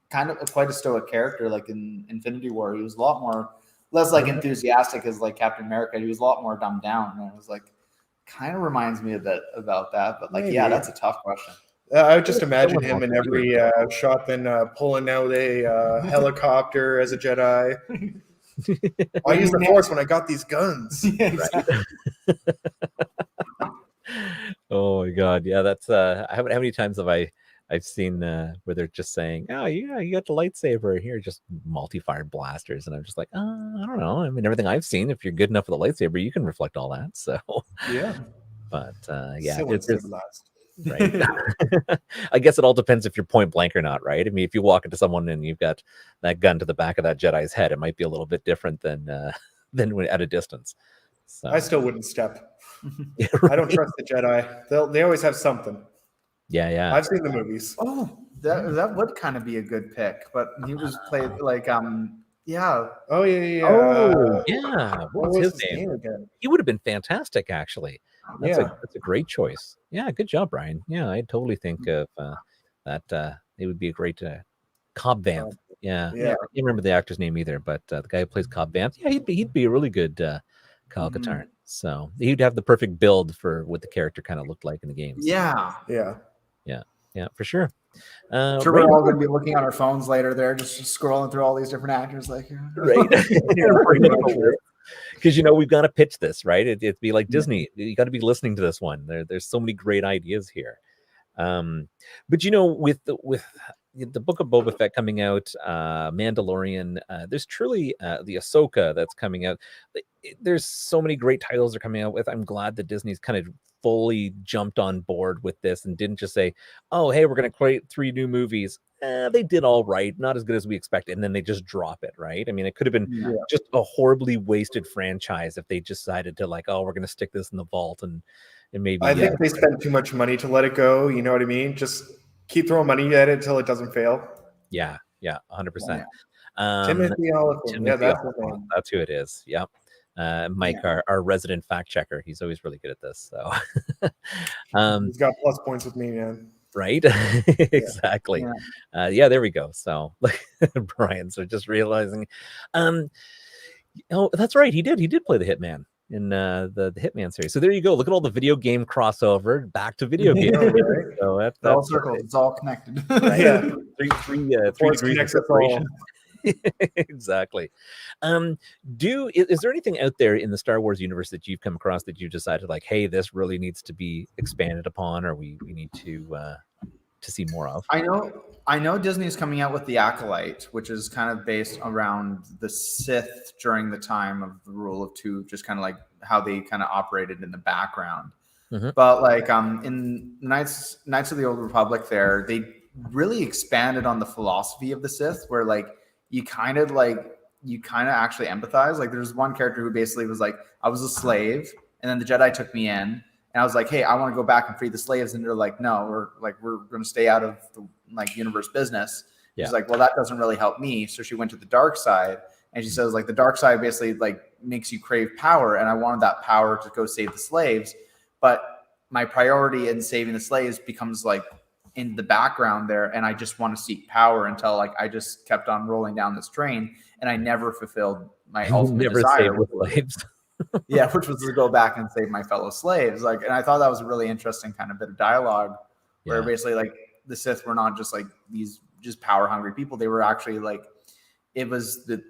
kind of quite a stoic character. Like in Infinity War, he was a lot less like enthusiastic as like Captain America. He was a lot more dumbed down. And it was like kind of reminds me a bit about that. But like, yeah, that's a tough question. I would just imagine him in every shot, then pulling out a helicopter as a Jedi. I use the Force when I got these guns. Yeah, exactly. Oh my God, yeah, that's how many times have I've seen where they're just saying, oh yeah, you got the lightsaber here, just multi-fired blasters, and I'm just like, I don't know. I mean, everything I've seen, if you're good enough with a lightsaber, you can reflect all that. So yeah, but yeah, last. Right. I guess it all depends if you're point blank or not, right? I mean, if you walk into someone and you've got that gun to the back of that Jedi's head, it might be a little bit different than at a distance. So I still wouldn't step. Yeah, right. I don't trust the Jedi. They always have something. Yeah. I've seen the movies. Oh, that would kind of be a good pick, but he was played like yeah. Oh yeah. Oh yeah. What was his name again? He would have been fantastic, actually. That's a great choice. Yeah, good job, Brian. Yeah, I totally think of that. It would be a great Cobb Vanth. Yeah. I can't remember the actor's name either, but the guy who plays Cobb Vanth, yeah, he'd be a really good Kyle Katarn. So he'd have the perfect build for what the character kind of looked like in the games. Yeah, for sure. Sure, we're all going to be looking on our phones later. There, just scrolling through all these different actors, like right. Because we've got to pitch this, right? It'd be like Disney. You got to be listening to this one. There's so many great ideas here. But with the Book of Boba Fett coming out, Mandalorian, there's truly the Ahsoka that's coming out. There's so many great titles they're coming out with. I'm glad that Disney's kind of fully jumped on board with this and didn't just say, oh, hey, we're going to create 3 new movies. They did all right, not as good as we expected, and then they just drop it, right? I mean, it could have been just a horribly wasted franchise if they decided to like, oh, we're going to stick this in the vault and maybe. I think they spent too much money to let it go. You know what I mean? Just keep throwing money at it until it doesn't fail. Yeah, 100%. Timothy Oliphant. Yeah, that's the name. That's who it is. Yep. Mike, our resident fact checker, he's always really good at this. So he's got plus points with me, man. Right. Exactly. There we go. So Brian, so just realizing that's right, he did play the Hitman in the Hitman series. So there you go. Look at all the video game crossover back to video game. Right. So that's all circles. It's all connected. Yeah. Three degrees of separation. Exactly. Is there anything out there in the Star Wars universe that you've come across that you decided like, hey, this really needs to be expanded upon, or we need to to see more of. I know Disney's coming out with The Acolyte, which is kind of based around the Sith during the time of the Rule of Two, just kind of like how they kind of operated in the background. Mm-hmm. But like in Knights of the Old Republic, there they really expanded on the philosophy of the Sith, where like you kind of actually empathize. Like there's one character who basically was like, I was a slave, and then the Jedi took me in, and I was like, hey, I want to go back and free the slaves, and they're like, no, we're going to stay out of the like universe business. Yeah. She's like, well, that doesn't really help me. So she went to the dark side, and she says like the dark side basically like makes you crave power, and I wanted that power to go save the slaves, but my priority in saving the slaves becomes like in the background there, and I just want to seek power until like I just kept on rolling down this train, and I never fulfilled my ultimate desire. Slaves. Yeah, which was to go back and save my fellow slaves. Like, and I thought that was a really interesting kind of bit of dialogue, where basically like the Sith were not just like these just power hungry people. They were actually like, it was the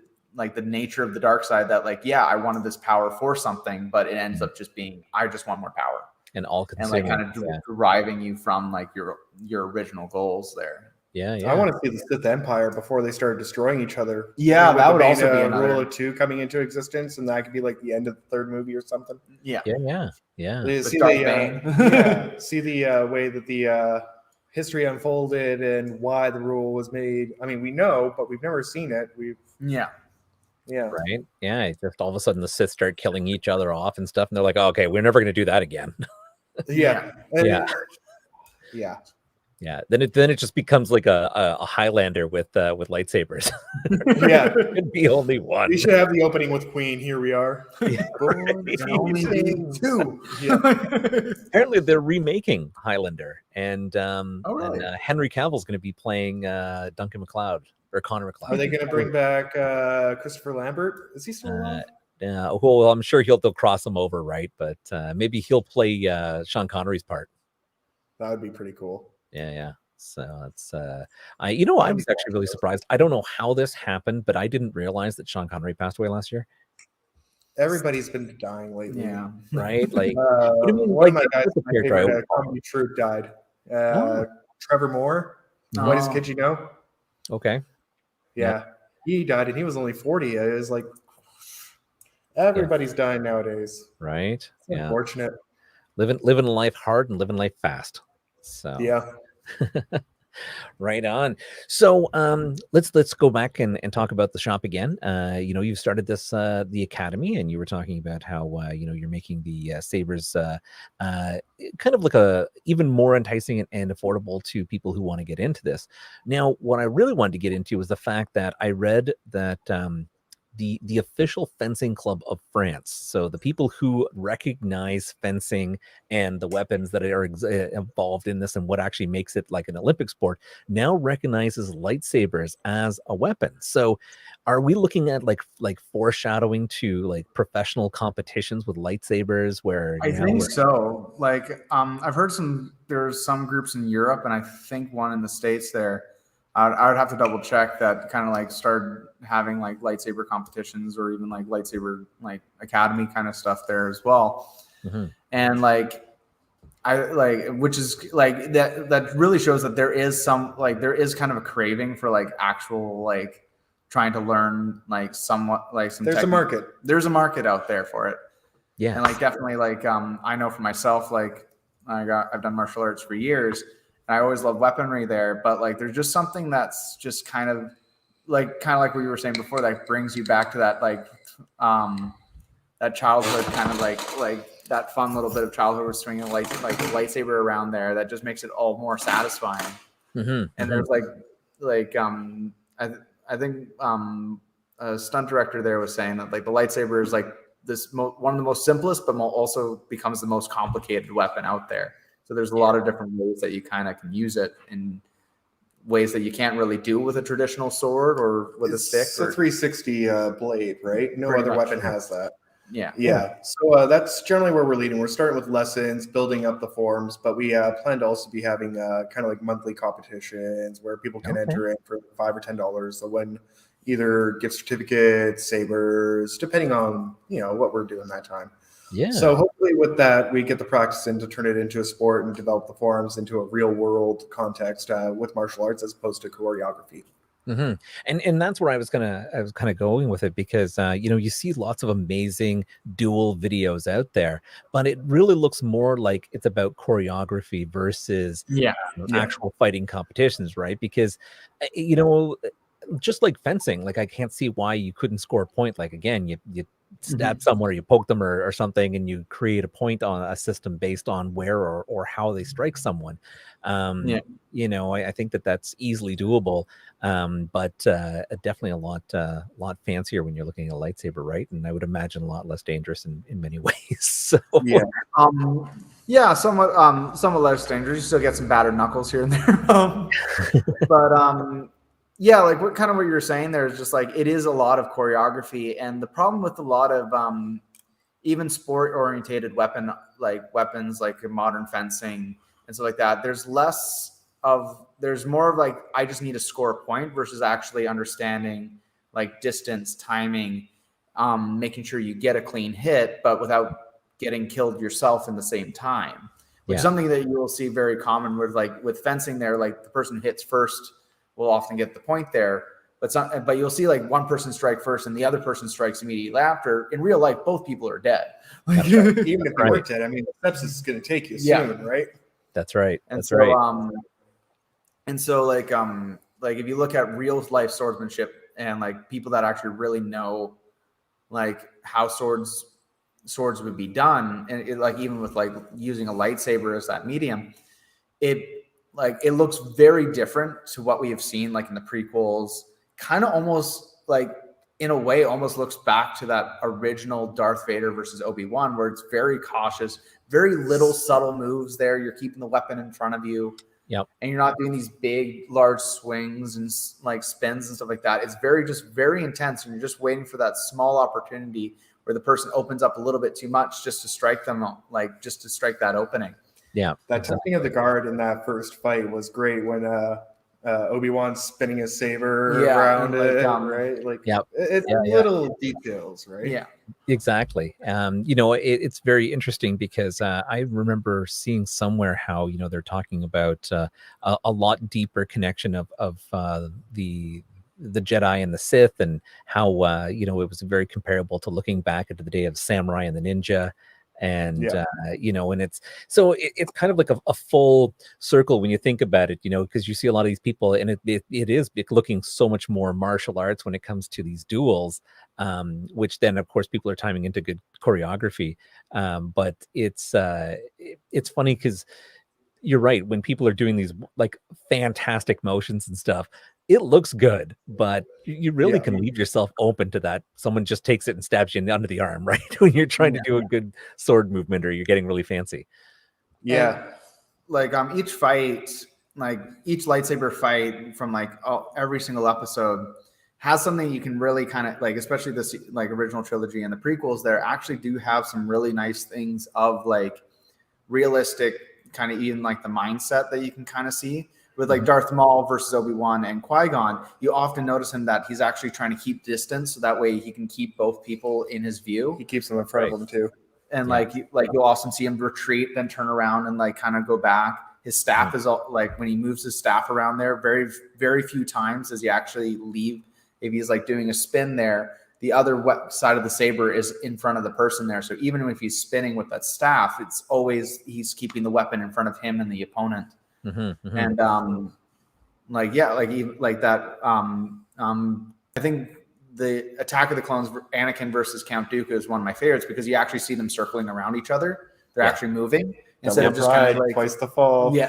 nature of the dark side that like, yeah, I wanted this power for something, but it ends up just being, I just want more power. And all consuming, and like kind of deriving you from like your original goals there. Yeah. I want to see the Sith Empire before they started destroying each other. Yeah, that would also be another Rule of Two coming into existence, and that could be like the end of the third movie or something. Yeah. See the way that the history unfolded and why the rule was made. I mean, we know, but we've never seen it. Yeah. Right. Yeah. It's just all of a sudden the Sith start killing each other off and stuff, and they're like, oh, okay, we're never going to do that again. Yeah. Then it just becomes like a Highlander with lightsabers. Yeah. Could be only one. We should have the opening with Queen. Here we are. Only two. Yeah. Apparently they're remaking Highlander, and really? and Henry Cavill's going to be playing Duncan MacLeod or Connor MacLeod. Are they going to bring back Christopher Lambert? Is he still alive? Well, I'm sure they'll cross him over, right? But maybe he'll play Sean Connery's part. That would be pretty cool. Yeah. So it's I was actually really surprised. I don't know how this happened, but I didn't realize that Sean Connery passed away last year. Everybody's been dying lately. Yeah. Right? Like one of my guys, my favorite comedy troupe died. Trevor Moore, Whitest Kid You Know. Okay. Yeah. He died, and he was only 40. It was like everybody's dying nowadays. Right. It's unfortunate. Living life hard and living life fast. So yeah. Right on. So let's go back and talk about the shop again. You've started this the academy, and you were talking about how you're making the sabers kind of like a even more enticing and affordable to people who want to get into this. Now, what I really wanted to get into was the fact that I read that the official fencing club of France, so the people who recognize fencing and the weapons that are involved in this and what actually makes it like an Olympic sport, now recognizes lightsabers as a weapon. So are we looking at like foreshadowing to like professional competitions with lightsabers where I think so. Like I've heard there's some groups in Europe, and I think one in the States there. I would have to double check that kind of like started having like lightsaber competitions or even like lightsaber like academy kind of stuff there as well. Mm-hmm. And which is like that really shows that there is kind of a craving for like actual like trying to learn like somewhat like some. There's a market. There's a market out there for it. Yeah. And like definitely like I know for myself, like I've done martial arts for years. I always love weaponry there, but like there's just something that's just kind of like what you were saying before that brings you back to that like that childhood kind of like that fun little bit of childhood with swinging a lightsaber around there that just makes it all more satisfying. Mm-hmm. And there's I think a stunt director there was saying that like the lightsaber is like this one of the most simplest, but also becomes the most complicated weapon out there. So there's a lot of different ways that you kind of can use it in ways that you can't really do with a traditional sword or with a stick. It's a 360 blade, right? No other weapon has that. Yeah. Yeah. So that's generally where we're leading. We're starting with lessons, building up the forms, but we plan to also be having kind of like monthly competitions where people can enter in for $5 or $10. They'll win either gift certificates, sabers, depending on what we're doing that time. Yeah. So hopefully with that, we get the practice in to turn it into a sport and develop the forms into a real world context with martial arts as opposed to choreography. Mm-hmm. And that's where I was kind of going with it, because you see lots of amazing duel videos out there, but it really looks more like it's about choreography versus Yeah. actual fighting competitions, right? Because just like fencing, like I can't see why you couldn't score a point. Like again, you stab somewhere, you poke them or something, and you create a point on a system based on where or how they strike someone. I think that's easily doable, but definitely a lot fancier when you're looking at a lightsaber, right? And I would imagine a lot less dangerous in many ways. So Somewhat less dangerous. You still get some battered knuckles here and there. Like what you were saying there is just like it is a lot of choreography, and the problem with a lot of even sport orientated weapons like modern fencing and stuff like that, there's more of like I just need to score a point versus actually understanding like distance, timing, making sure you get a clean hit but without getting killed yourself in the same time, which is something that you will see very common with fencing there. Like the person who hits first will often get the point there, but you'll see like one person strike first and the other person strikes immediately after. In real life, both people are dead. Even if they weren't dead, I mean, the sepsis is going to take you soon, right? That's right. And so if you look at real life swordsmanship and like people that actually really know like how swords would be done, and even with like using a lightsaber as that medium, it looks very different to what we have seen like in the prequels. Kind of almost like in a way almost looks back to that original Darth Vader versus Obi-Wan, where it's very cautious, very little subtle moves there. You're keeping the weapon in front of you. Yep. And you're not doing these big, large swings and like spins and stuff like that. It's very intense, and you're just waiting for that small opportunity where the person opens up a little bit too much just to strike them, like just to strike that opening. Yeah. That testing of the guard in that first fight was great when Obi-Wan's spinning his saber around it, right? Like, it's little details, right? Yeah. Exactly. It's very interesting because I remember seeing somewhere how they're talking about a lot deeper connection of the Jedi and the Sith, and how it was very comparable to looking back into the day of samurai and the ninja. And and it's kind of like a full circle when you think about it, because you see a lot of these people, and it is looking so much more martial arts when it comes to these duels, which then of course people are timing into good choreography, but it's funny because you're right, when people are doing these like fantastic motions and stuff, it looks good, but you really can leave yourself open to that. Someone just takes it and stabs you under the arm, right? When you're trying to do a good sword movement, or you're getting really fancy. Yeah. And, like each fight, like each lightsaber fight from every single episode has something you can really kind of like, especially this like original trilogy and the prequels, there actually do have some really nice things of like realistic kind of even like the mindset that you can kind of see. With like Darth Maul versus Obi-Wan and Qui-Gon, you often notice him that he's actually trying to keep distance, so that way he can keep both people in his view. He keeps them in front of him too. And you'll often see him retreat, then turn around and like kind of go back. His staff is all like when he moves his staff around there, very, very few times does he actually leave. If he's like doing a spin there, the other side of the saber is in front of the person there. So even if he's spinning with that staff, it's always he's keeping the weapon in front of him and the opponent. And I think the Attack of the Clones, Anakin versus Count Dooku, is one of my favorites because you actually see them circling around each other. They're actually moving instead of just kind of like twice the fall. Yeah.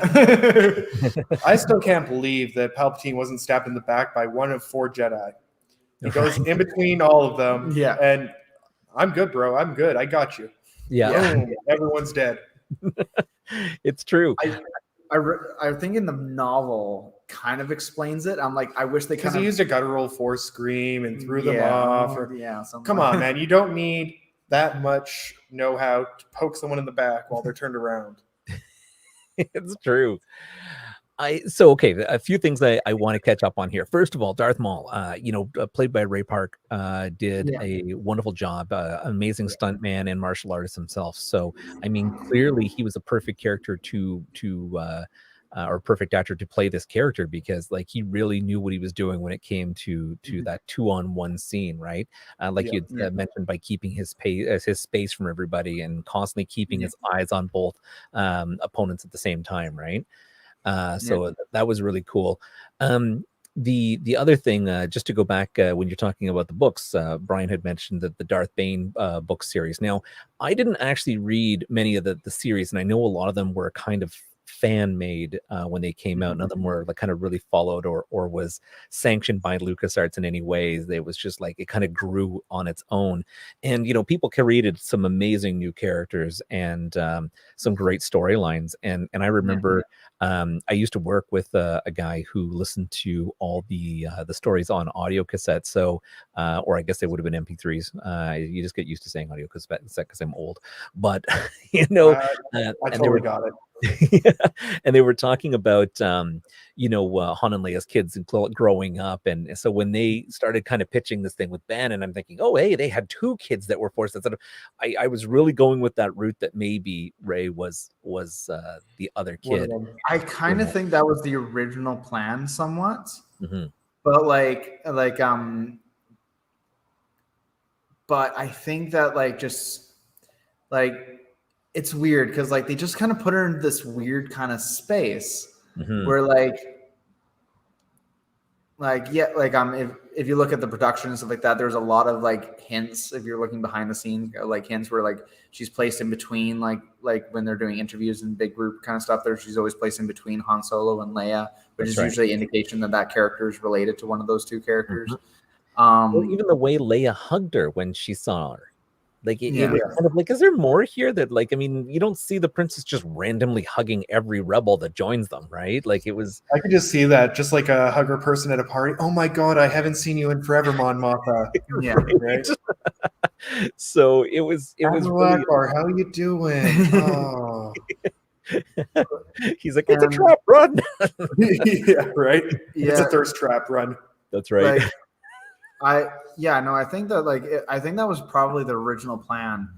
I still can't believe that Palpatine wasn't stabbed in the back by one of 4 Jedi. He goes in between all of them. Yeah. And I'm good, bro. I'm good. I got you. Yeah. Boom. Everyone's dead. It's true. I think in the novel kind of explains it. I'm like, I wish they because he used a guttural force scream and threw them off. Come on, man. You don't need that much know-how to poke someone in the back while they're turned around. It's true. Okay, a few things I want to catch up on here. First of all, Darth Maul, played by Ray Park, did a wonderful job. Amazing stuntman and martial artist himself. So, I mean, clearly he was a perfect character or perfect actor to play this character, because like he really knew what he was doing when it came to that 2-on-1 scene, right? Like you mentioned, by keeping his space from everybody and constantly keeping his eyes on both opponents at the same time, right? So that was really cool. The other thing, just to go back, when you're talking about the books, Brian had mentioned that the Darth Bane book series. Now, I didn't actually read many of the series, and I know a lot of them were kind of fan made when they came out. None of them were like kind of really followed or was sanctioned by LucasArts in any ways. It was just like it kind of grew on its own, and people created some amazing new characters and some great storylines. And I remember I used to work with a guy who listened to all the stories on audio cassette. So or I guess they would have been MP3s. You just get used to saying audio cassette because I'm old, but I totally got it. And they were talking about Han and Leia's kids and growing up, and so when they started kind of pitching this thing with Ben, and I'm thinking, oh hey, they had 2 kids that were force sensitive. I was really going with that route that maybe Rey was the other kid. I kind of think that was the original plan somewhat, but but I think that just it's weird because they just kind of put her in this weird kind of space where if you look at the production and stuff like that, there's a lot of hints. If you're looking behind the scenes, hints where she's placed in between when they're doing interviews and big group kind of stuff there, she's always placed in between Han Solo and Leia, which is usually indication that character is related to one of those 2 characters. Well, even the way Leia hugged her when she saw her. It was kind of is there more here that you don't see the princess just randomly hugging every rebel that joins them, right? It was. I could just see that, just like a hugger person at a party. Oh my God, I haven't seen you in forever, Mon Mothma. Right? So it was really. Akbar, how you doing? Oh. He's like, it's a trap, run. Yeah, right. Yeah. It's a thirst trap, run. That's right. I think that I think that was probably the original plan,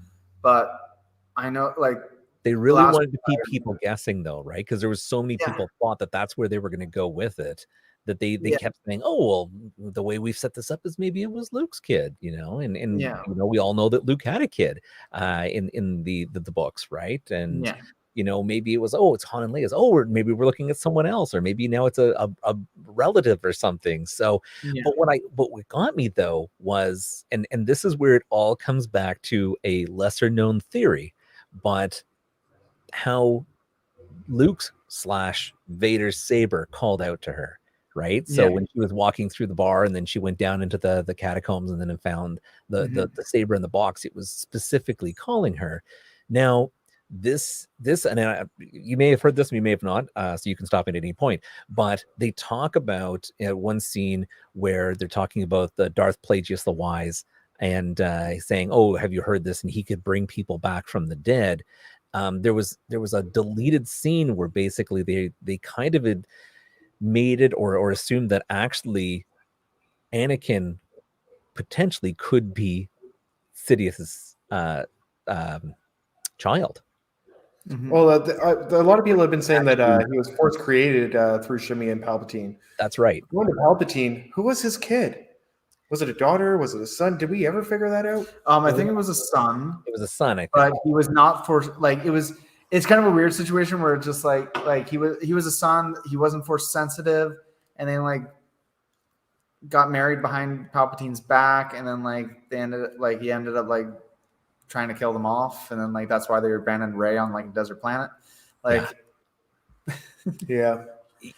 but I know they really wanted to keep people guessing though, right? Because there was so many people thought that that's where they were going to go with it, that they kept saying, oh well, the way we've set this up is maybe it was Luke's kid, and we all know that Luke had a kid in the books, right? And maybe it was, it's Han and Leia's. Or maybe we're looking at someone else, or maybe now it's a relative or something. So, but what got me though was, and this is where it all comes back to a lesser known theory, but how Luke's / Vader's saber called out to her, right? So when she was walking through the bar, and then she went down into the catacombs, and then found the saber in the box, it was specifically calling her. Now, this and you may have heard this, you may have not, so you can stop at any point, but they talk about one scene where they're talking about the Darth Plagueis the Wise, and saying, oh, have you heard this, and he could bring people back from the dead. There was a deleted scene where basically they kind of had made it or assumed that actually Anakin potentially could be Sidious's child. Well, a lot of people have been saying that he was force created through Shmi and Palpatine. That's right. Going to Palpatine, who was his kid? Was it a daughter? Was it a son? Did we ever figure that out? I think it was a son. It was a son, I think. But he was not force. It's kind of a weird situation where it's just he was a son. He wasn't force sensitive, and then got married behind Palpatine's back, and then he ended up trying to kill them off, and then that's why they abandoned Rey on a desert planet. Yeah.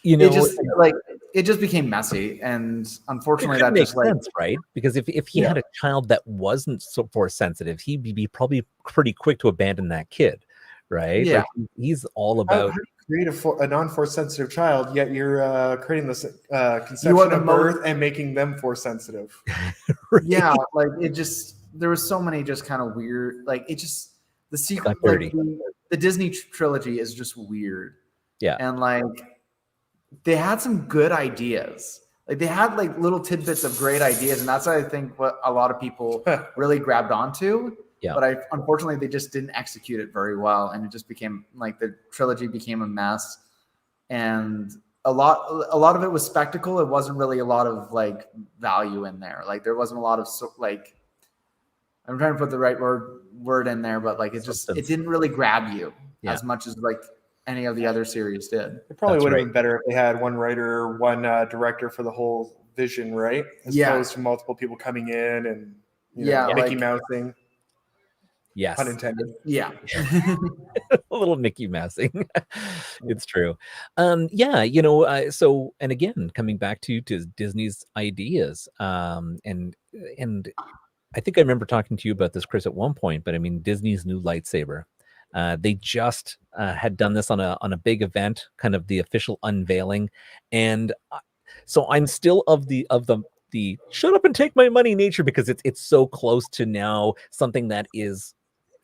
It just became messy, and unfortunately that makes sense, right? Because if he had a child that wasn't so force sensitive, he'd be probably pretty quick to abandon that kid, right? Yeah. He's all about how do you create a non-force sensitive child, yet you're creating this conception of birth and making them force sensitive. Right? Yeah, there was so many just kind of weird, the sequel, the Disney trilogy is just weird. Yeah. And they had some good ideas. Like they had like little tidbits of great ideas, and that's what I think what a lot of people really grabbed onto. Yeah. But unfortunately they just didn't execute it very well, and it just became like the trilogy became a mess. And a lot of it was spectacle. It wasn't really a lot of like value in there. Like there wasn't a lot of like, I'm trying to put the right word in there, but like it didn't really grab you as much as like any of the other series did. It probably would have been better if they had one writer or one director for the whole vision, right? As opposed to multiple people coming in and Mickey Mouse thing. Yes. Pun intended. Yeah. A little Mickey Mousing. It's true. So, and again, coming back to Disney's ideas, and I think I remember talking to you about this, Chris, at one point, but I mean, Disney's new lightsaber. They just had done this on a big event, kind of the official unveiling. And so I'm still of the shut up and take my money nature, because it's so close to now something that is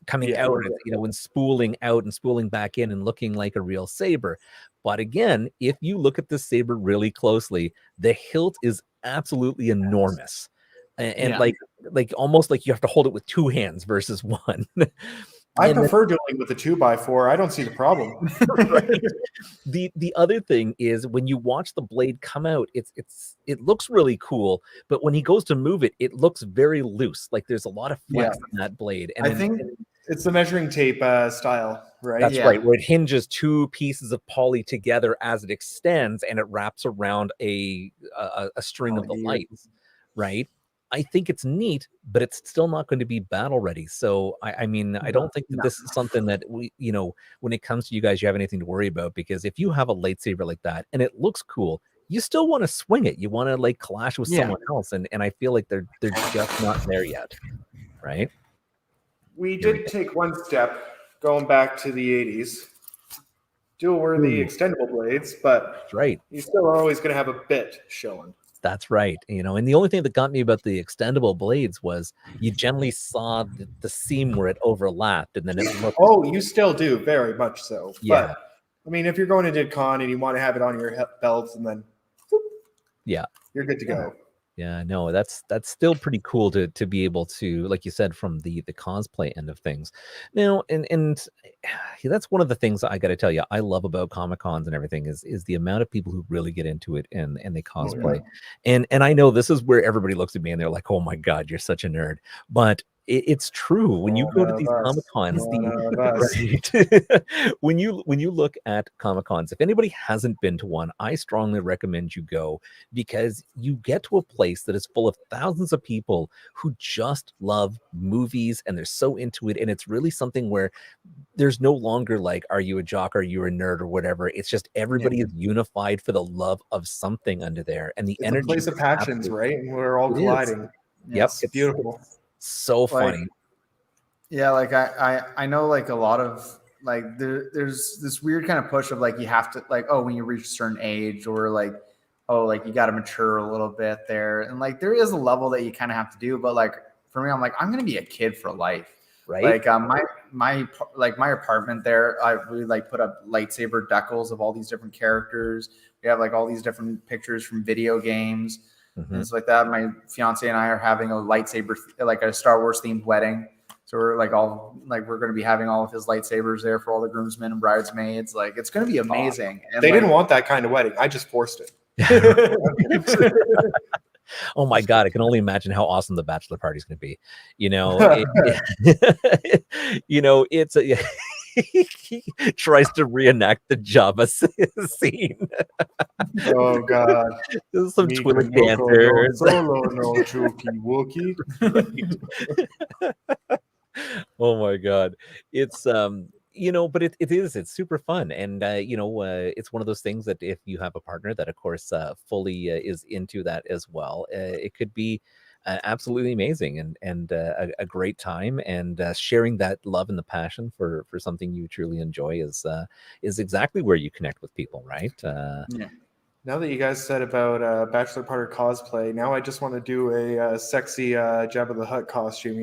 coming out, and spooling out and spooling back in and looking like a real saber. But again, if you look at this saber really closely, the hilt is absolutely enormous, and like almost like you have to hold it with two hands versus one. I prefer dueling with the 2x4. I don't see the problem. Right. The other thing is when you watch the blade come out, it looks really cool, but when he goes to move it, it looks very loose. Like there's a lot of flex in that blade. And I think it's the measuring tape style, right? That's right, where it hinges two pieces of poly together as it extends, and it wraps around a string of the lights, right? I think it's neat, but it's still not going to be battle ready. So I mean, I don't think that this is something that we, when it comes to you guys, you have anything to worry about, because if you have a lightsaber like that and it looks cool, you still want to swing it. You want to like clash with someone else. And I feel like they're just not there yet. Right. We did take one step going back to the 80s. Dual-worthy extendable blades, but you still are always going to have a bit showing. That's right. And the only thing that got me about the extendable blades was you generally saw the seam where it overlapped, and then it looked. Oh, you still do, very much so. Yeah. But I mean, if you're going into con and you want to have it on your belt, and then you're good to go. Yeah, no, that's still pretty cool to be able to, like you said, from the cosplay end of things. Now, and that's one of the things I got to tell you I love about Comic-Cons and everything is the amount of people who really get into it and they cosplay. And I know this is where everybody looks at me and they're like, "Oh my God, you're such a nerd," but it's true when you go to these Comic-Cons. When you look at Comic-Cons, if anybody hasn't been to one, I strongly recommend you go, because you get to a place that is full of thousands of people who just love movies and they're so into it, and it's really something where there's no longer like, are you a jock, are you a nerd, or whatever. It's just everybody is unified for the love of something under there, and it's energy. A place of passions, right? And we're all colliding. Yep, it's beautiful. So funny. Like I know like a lot of like there's this weird kind of push of like you have to like, oh, when you reach a certain age, or like, oh, like you got to mature a little bit there, and like there is a level that you kind of have to do. But like for me, I'm like, I'm gonna be a kid for life, right? Like my apartment there, we like put up lightsaber decals of all these different characters. We have like all these different pictures from video games. And it's like that. My fiance and I are having a lightsaber, like a Star Wars themed wedding. So we're like we're going to be having all of his lightsabers there for all the groomsmen and bridesmaids. Like it's going to be amazing. And they didn't want that kind of wedding. I just forced it. Oh my God, I can only imagine how awesome the bachelor party is going to be. It's he tries to reenact the Jabba scene. Oh God! Some twin dancers. Solo no Wookie. Oh my God, it's but it's super fun, and it's one of those things that if you have a partner that of course fully is into that as well, it could be absolutely amazing and a great time, and sharing that love and the passion for something you truly enjoy is exactly where you connect with people, right? Now that you guys said about bachelor party cosplay, now I just want to do a sexy Jabba the Hutt costume,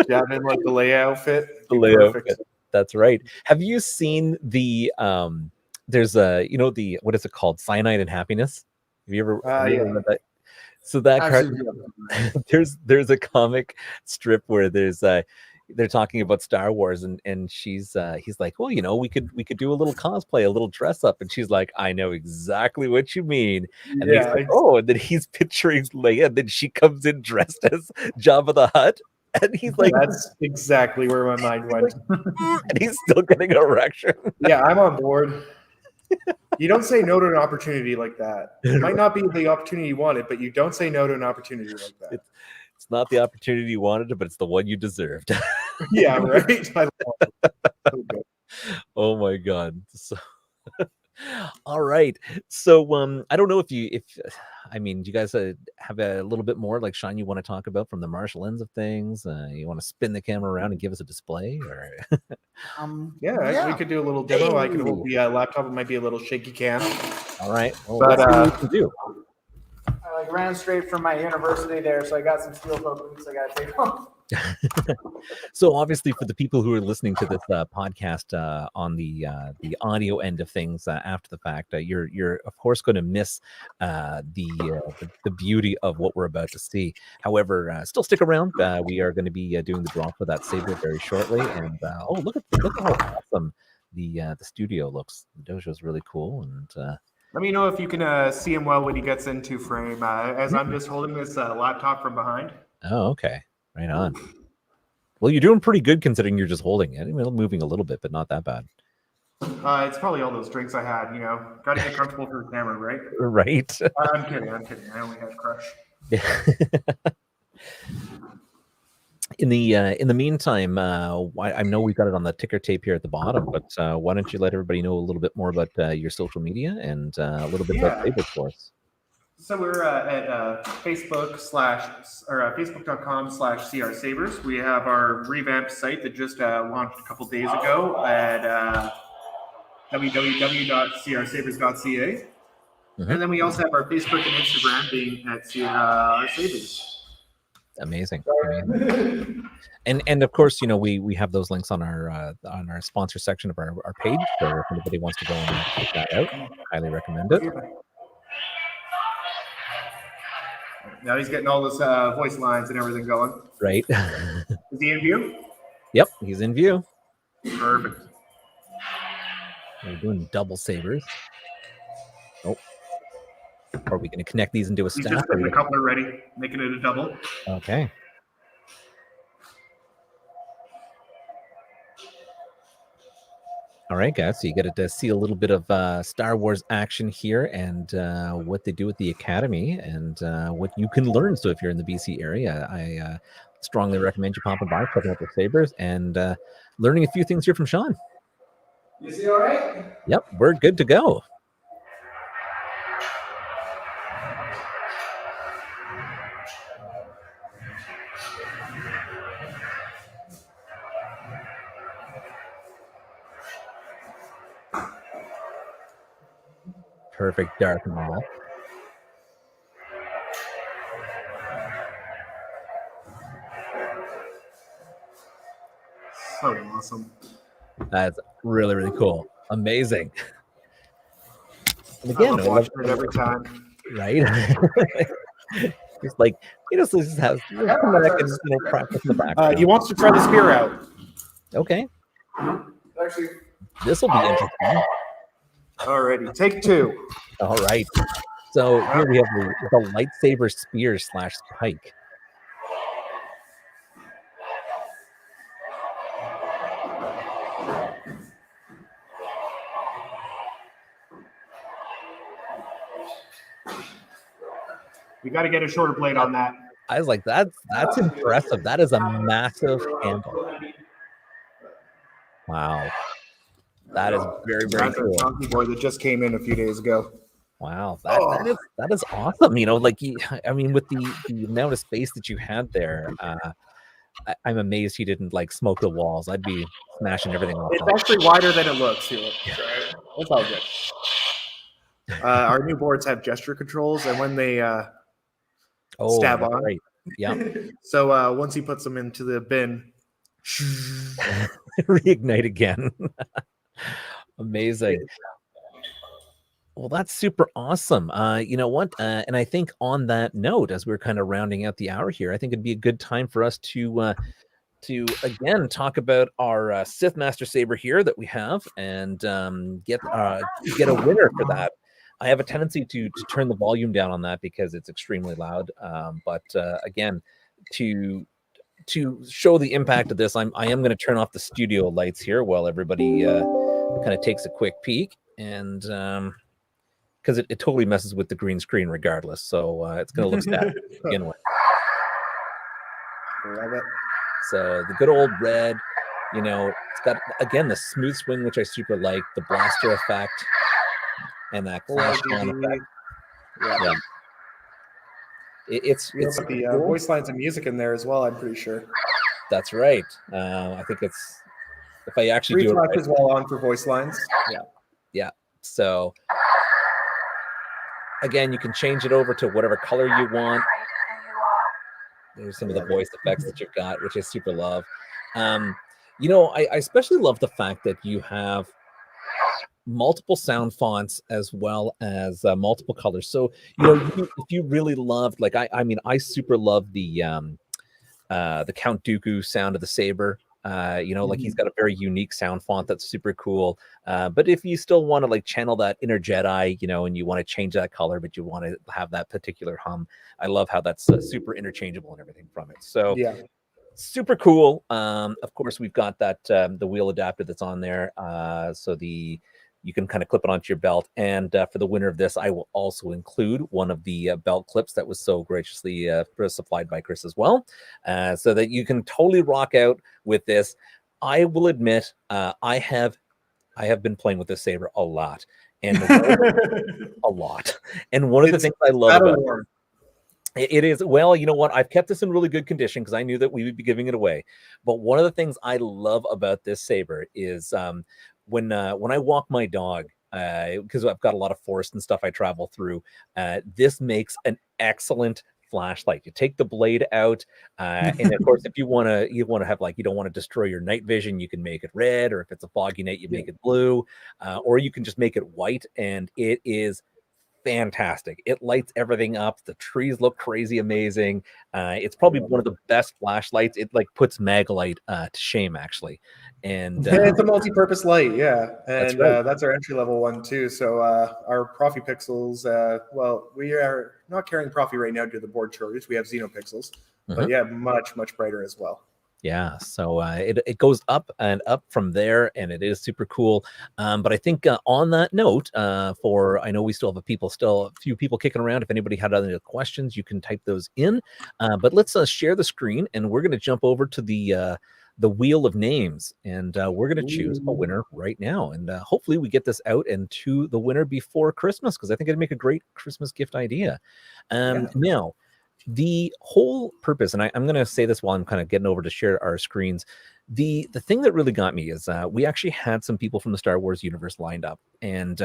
Jabba in like the Leia outfit. The Leia outfit. That's right. Have you seen the there's you know, the what is it called? Cyanide and Happiness. Have you ever Yeah. read that? So that card, Actually, there's a comic strip where they're talking about Star Wars, and he's like, well, you know, we could do a little cosplay, a little dress up, and she's like, I know exactly what you mean. And he's like, oh, and then he's picturing Leia, and then she comes in dressed as Jabba the Hutt, and he's like, that's exactly where my mind went. and he's still getting an erection. Yeah, I'm on board. You don't say no to an opportunity like that. It might not be the opportunity you wanted, but you don't say no to an opportunity like that. It's not the opportunity you wanted, but it's the one you deserved. Yeah, right. I love it. Oh my God. So all right. So I don't know if I mean, do you guys have a little bit more like Sean you want to talk about from the martial ends of things? You want to spin the camera around and give us a display, or Yeah, we could do a little demo. I can hold the laptop. It might be a little shaky cam. all right. Well, But, let's see what we can do. I like ran straight from my university there, so I got some steel toe boots I got to take off. So obviously, for the people who are listening to this podcast on the audio end of things after the fact, you're of course going to miss the beauty of what we're about to see. However, still stick around. We are going to be doing the draw for that saber very shortly. And oh, look at how awesome the studio looks. The dojo is really cool. And Let me know if you can see him well when he gets into frame. As I'm just holding this laptop from behind. oh, okay, right on. Well, you're doing pretty good considering you're just holding it. I mean, moving a little bit, but not that bad. It's probably all those drinks I had. Got to get comfortable for the camera, right? Right. I'm kidding. I only had Crush. In the meantime, I know we've got it on the ticker tape here at the bottom, but why don't you let everybody know a little bit more about your social media and a little bit about Sabers for us? So we're at Facebook.com/CR Sabers. We have our revamped site that just launched a couple days ago at www.crsabers.ca. And then we also have our Facebook and Instagram being at CR Sabers. Amazing. And of course, we have those links on our sponsor section of our page. So if anybody wants to go and check that out, highly recommend it. Now he's getting all his voice lines and everything going. Right. Is he in view? Yep, he's in view. Perfect. We're doing double sabers. Oh. Are we going to connect these into a He's stack? just getting the coupler ready, making it a double. Okay. All right, guys. So you get to see a little bit of Star Wars action here, and what they do at the Academy, and what you can learn. So if you're in the BC area, I strongly recommend you popping by, checking out the sabers, and learning a few things here from Sean. You see all right? Yep, we're good to go. Perfect Darth Maul. So awesome. That's really, really cool. Amazing. And I again, love watching it every time. right? Just like, so just have come back and practice in the background. He wants to try the spear out. Okay, Actually, this will be interesting. Alrighty, take two. All right. So here we have the lightsaber spear / pike. We got to get a shorter blade on that. I was like, that's impressive. That is a massive handle. Wow. That is very, very That's a cool. donkey boy that just came in a few days ago. Wow, that is awesome. Like I mean, with the amount of space that you had there, I'm amazed he didn't like smoke the walls. I'd be smashing everything off. It's actually wider than it looks. It's all good. Our new boards have gesture controls, and when they stab on, right. Yeah. So once he puts them into the bin, Reignite again. Amazing. Well, that's super awesome. You know what? And I think on that note, as we're kind of rounding out the hour here, I think it'd be a good time for us to again talk about our Sith Master Saber here that we have, and get a winner for that. I have a tendency to turn the volume down on that because it's extremely loud. But again, to show the impact of this, I am going to turn off the studio lights here while everybody kind of takes a quick peek, and because it totally messes with the green screen regardless, so it's going to look static to begin with. Love it. So the good old red, you know, it's got, again, the smooth swing, which I super like, the blaster effect, and that flash on effect. Yeah. It's the cool. voice lines and music in there as well, I'm pretty sure. That's right. I think it's, if I actually do it right, as well on for voice lines. Yeah. So again, you can change it over to whatever color you want. There's some of the voice effects that you've got, which I super love. You know, I especially love the fact that you have multiple sound fonts as well as multiple colors. So, you know, if you really loved, like, I mean, I super love the Count Dooku sound of the saber. You know, like he's got a very unique sound font that's super cool. But if you still want to like channel that inner Jedi, you know, and you want to change that color, but you want to have that particular hum, I love how that's super interchangeable and everything from it. So yeah, super cool. Of course, we've got that the wheel adapter that's on there. So you can kind of clip it onto your belt. And for the winner of this, I will also include one of the belt clips that was so graciously supplied by Chris as well, so that you can totally rock out with this. I will admit, I have been playing with this saber a lot, and a lot. And one of the things I love about it is, well, you know what? I've kept this in really good condition because I knew that we would be giving it away. But one of the things I love about this saber is when I walk my dog, because I've got a lot of forest and stuff I travel through, this makes an excellent flashlight. You take the blade out, and of course, if you want to have, like, you don't want to destroy your night vision, you can make it red, or if it's a foggy night, you make it blue, or you can just make it white, and it is fantastic. It lights everything up. The trees look crazy amazing. It's probably one of the best flashlights. It like puts Maglite to shame, actually. And it's a multi-purpose light, yeah. And that's our entry-level one too. So our Profi Pixels, well, we are not carrying Profi right now due to the board shortage. We have Xenopixels, but yeah, much brighter as well. Yeah, so it goes up and up from there, and it is super cool. But I think on that note, I know we still have a few people kicking around. If anybody had other questions, you can type those in. But let's share the screen, and we're going to jump over to the wheel of names, and we're going to choose a winner right now. And hopefully we get this out and to the winner before Christmas, because I think it'd make a great Christmas gift idea. Now, the whole purpose, and I'm going to say this while I'm kind of getting over to share our screens, the thing that really got me is we actually had some people from the Star Wars universe lined up, and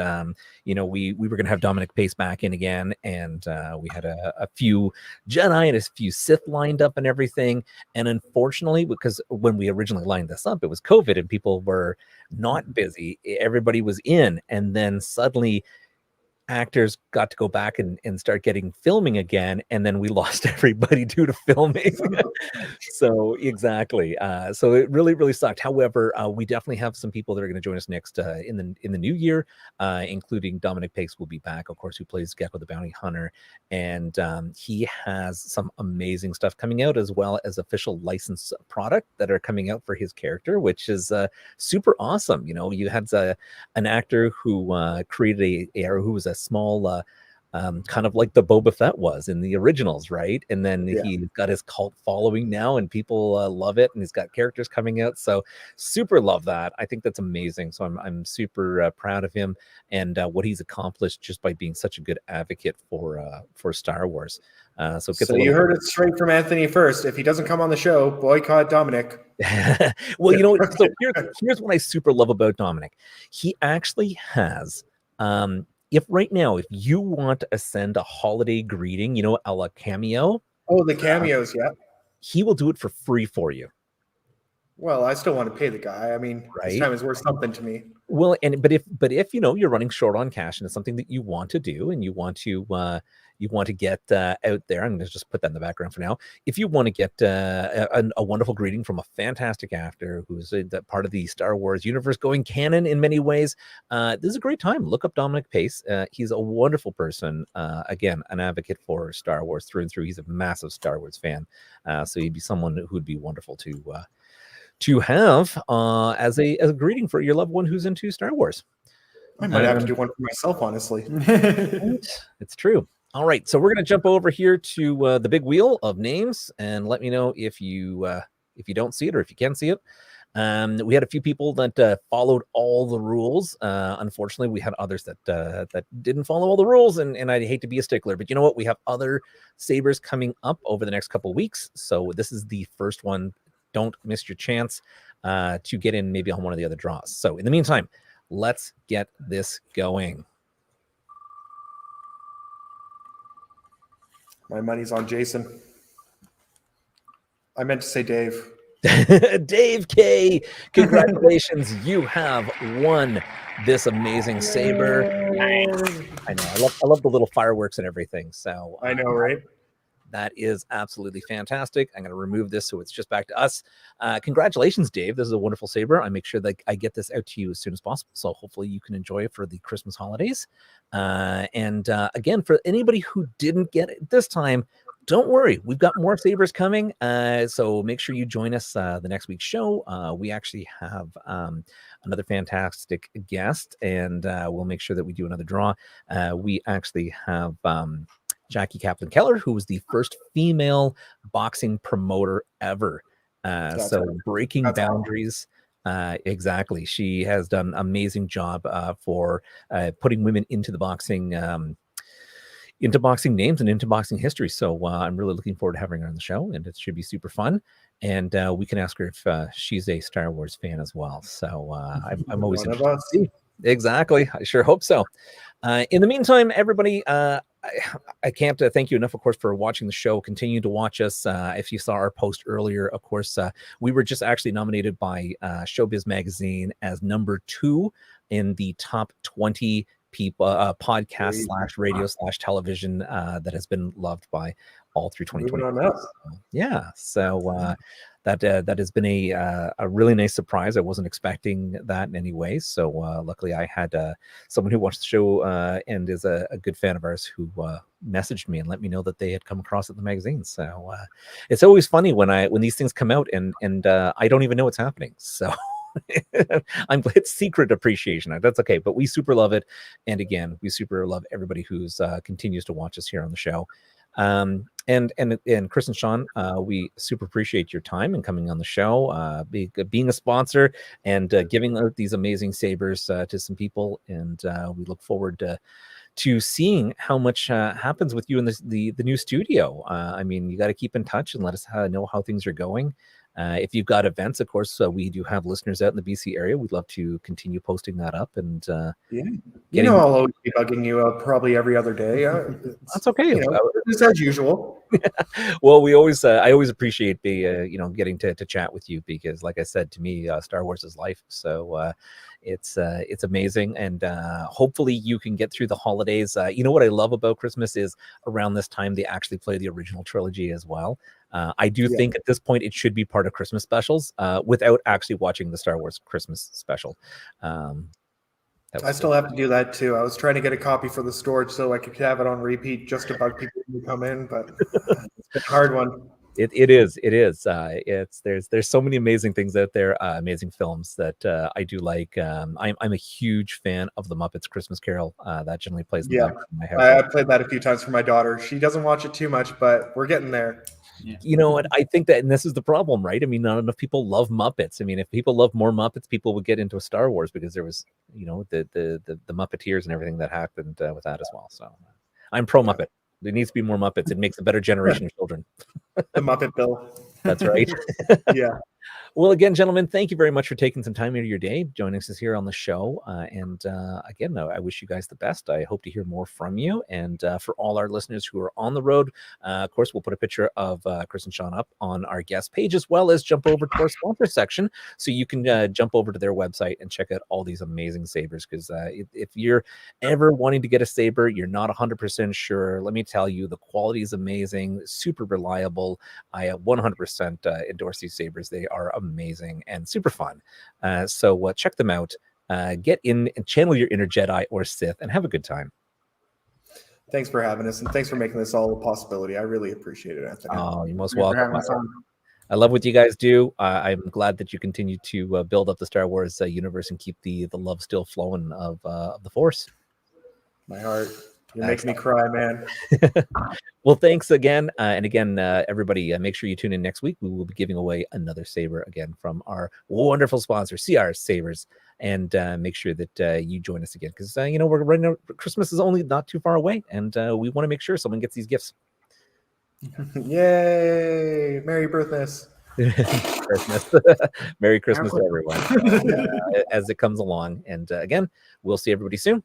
you know, we were going to have Dominic Pace back in again, and we had a few Jedi and a few Sith lined up and everything. And unfortunately, because when we originally lined this up, it was COVID and people were not busy, everybody was in, and then suddenly actors got to go back and start getting filming again, and then we lost everybody due to filming. So exactly, so it really sucked. However, we definitely have some people that are going to join us next in the new year, including Dominic Pace will be back, of course, who plays Gecko the Bounty Hunter, and he has some amazing stuff coming out, as well as official licensed product that are coming out for his character, which is super awesome. You know, you had an actor who created who was a small kind of like the Boba Fett was in the originals, right? And then he got his cult following now, and people love it, and he's got characters coming out, so super love that. I think that's amazing. So I'm super proud of him and what he's accomplished just by being such a good advocate for Star Wars. So you heard it straight from Anthony first. If he doesn't come on the show, boycott Dominic. Well, you know, so here's what I super love about Dominic. He actually has if you want to send a holiday greeting, you know, a la cameo. Oh, the cameos, yeah. He will do it for free for you. Well, I still want to pay the guy. I mean, his Right. time is worth something to me. Well, but if you know you're running short on cash and it's something that you want to do and you want to get out there, I'm going to just put that in the background for now. If you want to get a wonderful greeting from a fantastic actor who's that part of the Star Wars universe going canon in many ways, this is a great time. Look up Dominic Pace. He's a wonderful person. Again, an advocate for Star Wars through and through. He's a massive Star Wars fan, so he'd be someone who would be wonderful to have as a greeting for your loved one who's into Star Wars. I might have to do one for myself, honestly. It's true. All right, so we're going to jump over here to the big wheel of names, and let me know if you don't see it or if you can see it. We had a few people that followed all the rules. Unfortunately, we had others that didn't follow all the rules, and I hate to be a stickler, but you know what? We have other sabers coming up over the next couple of weeks, so this is the first one. Don't miss your chance to get in maybe on one of the other draws. So in the meantime, let's get this going. My money's on Jason. I meant to say Dave. Dave K, congratulations. You have won this amazing saber. Nice. I know. I love the little fireworks and everything. So I know, right? That is absolutely fantastic. I'm going to remove this so it's just back to us. Congratulations, Dave. This is a wonderful saber. I make sure that I get this out to you as soon as possible. So hopefully you can enjoy it for the Christmas holidays. And again, for anybody who didn't get it this time, don't worry. We've got more sabers coming. So make sure you join us the next week's show. We actually have another fantastic guest, and we'll make sure that we do another draw. We actually have Jackie Kaplan Keller, who was the first female boxing promoter ever. So breaking boundaries. Exactly. She has done an amazing job for putting women into the boxing, into boxing names and into boxing history. So I'm really looking forward to having her on the show, and it should be super fun. And we can ask her if she's a Star Wars fan as well. So I'm always interested to see. Exactly. I sure hope so. In the meantime, everybody, I can't thank you enough, of course, for watching the show. Continue to watch us. If you saw our post earlier, of course, we were just actually nominated by Showbiz Magazine as number 2 in the top 20 people podcast / radio / television that has been loved by all through 2020. Yeah, so that has been a really nice surprise. I wasn't expecting that in any way. So luckily I had someone who watched the show and is a good fan of ours who messaged me and let me know that they had come across it in the magazine. So it's always funny when these things come out and I don't even know what's happening. So it's secret appreciation. That's okay, but we super love it. And again, we super love everybody who's continues to watch us here on the show. And Chris and Sean, we super appreciate your time and coming on the show, being a sponsor and giving out these amazing sabers to some people. And we look forward to seeing how much happens with you in the new studio. I mean, you got to keep in touch and let us know how things are going. If you've got events, of course, we do have listeners out in the BC area. We'd love to continue posting that up. And I'll always be bugging you probably every other day. That's okay. It's as usual. Well, I always appreciate getting to chat with you because, like I said, to me, Star Wars is life. So it's amazing, and hopefully you can get through the holidays. You know what I love about Christmas is around this time they actually play the original trilogy as well. I do think at this point it should be part of Christmas specials without actually watching the Star Wars Christmas special. I still have to do that too. I was trying to get a copy for the storage so I could have it on repeat just to bug people who come in, but it's a hard one. It is. There's so many amazing things out there, amazing films that I do like. I'm a huge fan of the Muppets Christmas Carol. That generally plays in my house. I played that a few times for my daughter. She doesn't watch it too much, but we're getting there. Yeah. You know what? I think that, and this is the problem, right? I mean, not enough people love Muppets. I mean, if people love more Muppets, people would get into Star Wars because there was, the Muppeteers and everything that happened with that as well. So I'm pro Muppet. There needs to be more Muppets. It makes a better generation of children. The Muppet Bill. That's right. Yeah. Well, again, gentlemen, thank you very much for taking some time out of your day, joining us here on the show. Again, I wish you guys the best. I hope to hear more from you. And for all our listeners who are on the road, of course, we'll put a picture of Chris and Sean up on our guest page, as well as jump over to our sponsor section so you can jump over to their website and check out all these amazing sabers. Because if you're ever wanting to get a saber, you're not 100% sure, let me tell you, the quality is amazing, super reliable. I 100% endorse these sabers. They are amazing and super fun. So check them out. Get in and channel your inner Jedi or Sith and have a good time. Thanks for having us, and thanks for making this all a possibility. I really appreciate it, Anthony. Oh, you're most Thanks for welcome. having us on. I love what you guys do. I'm glad that you continue to build up the Star Wars universe and keep the love still flowing of the Force. My heart. You're making me cry, man. Well, thanks again. And again, everybody, make sure you tune in next week. We will be giving away another saber again from our wonderful sponsor, CR Sabers. And make sure that you join us again because, we're running out. Christmas is only not too far away. And we want to make sure someone gets these gifts. Yay! Merry Birthmas. Christmas. Merry Christmas to everyone as it comes along. And again, we'll see everybody soon.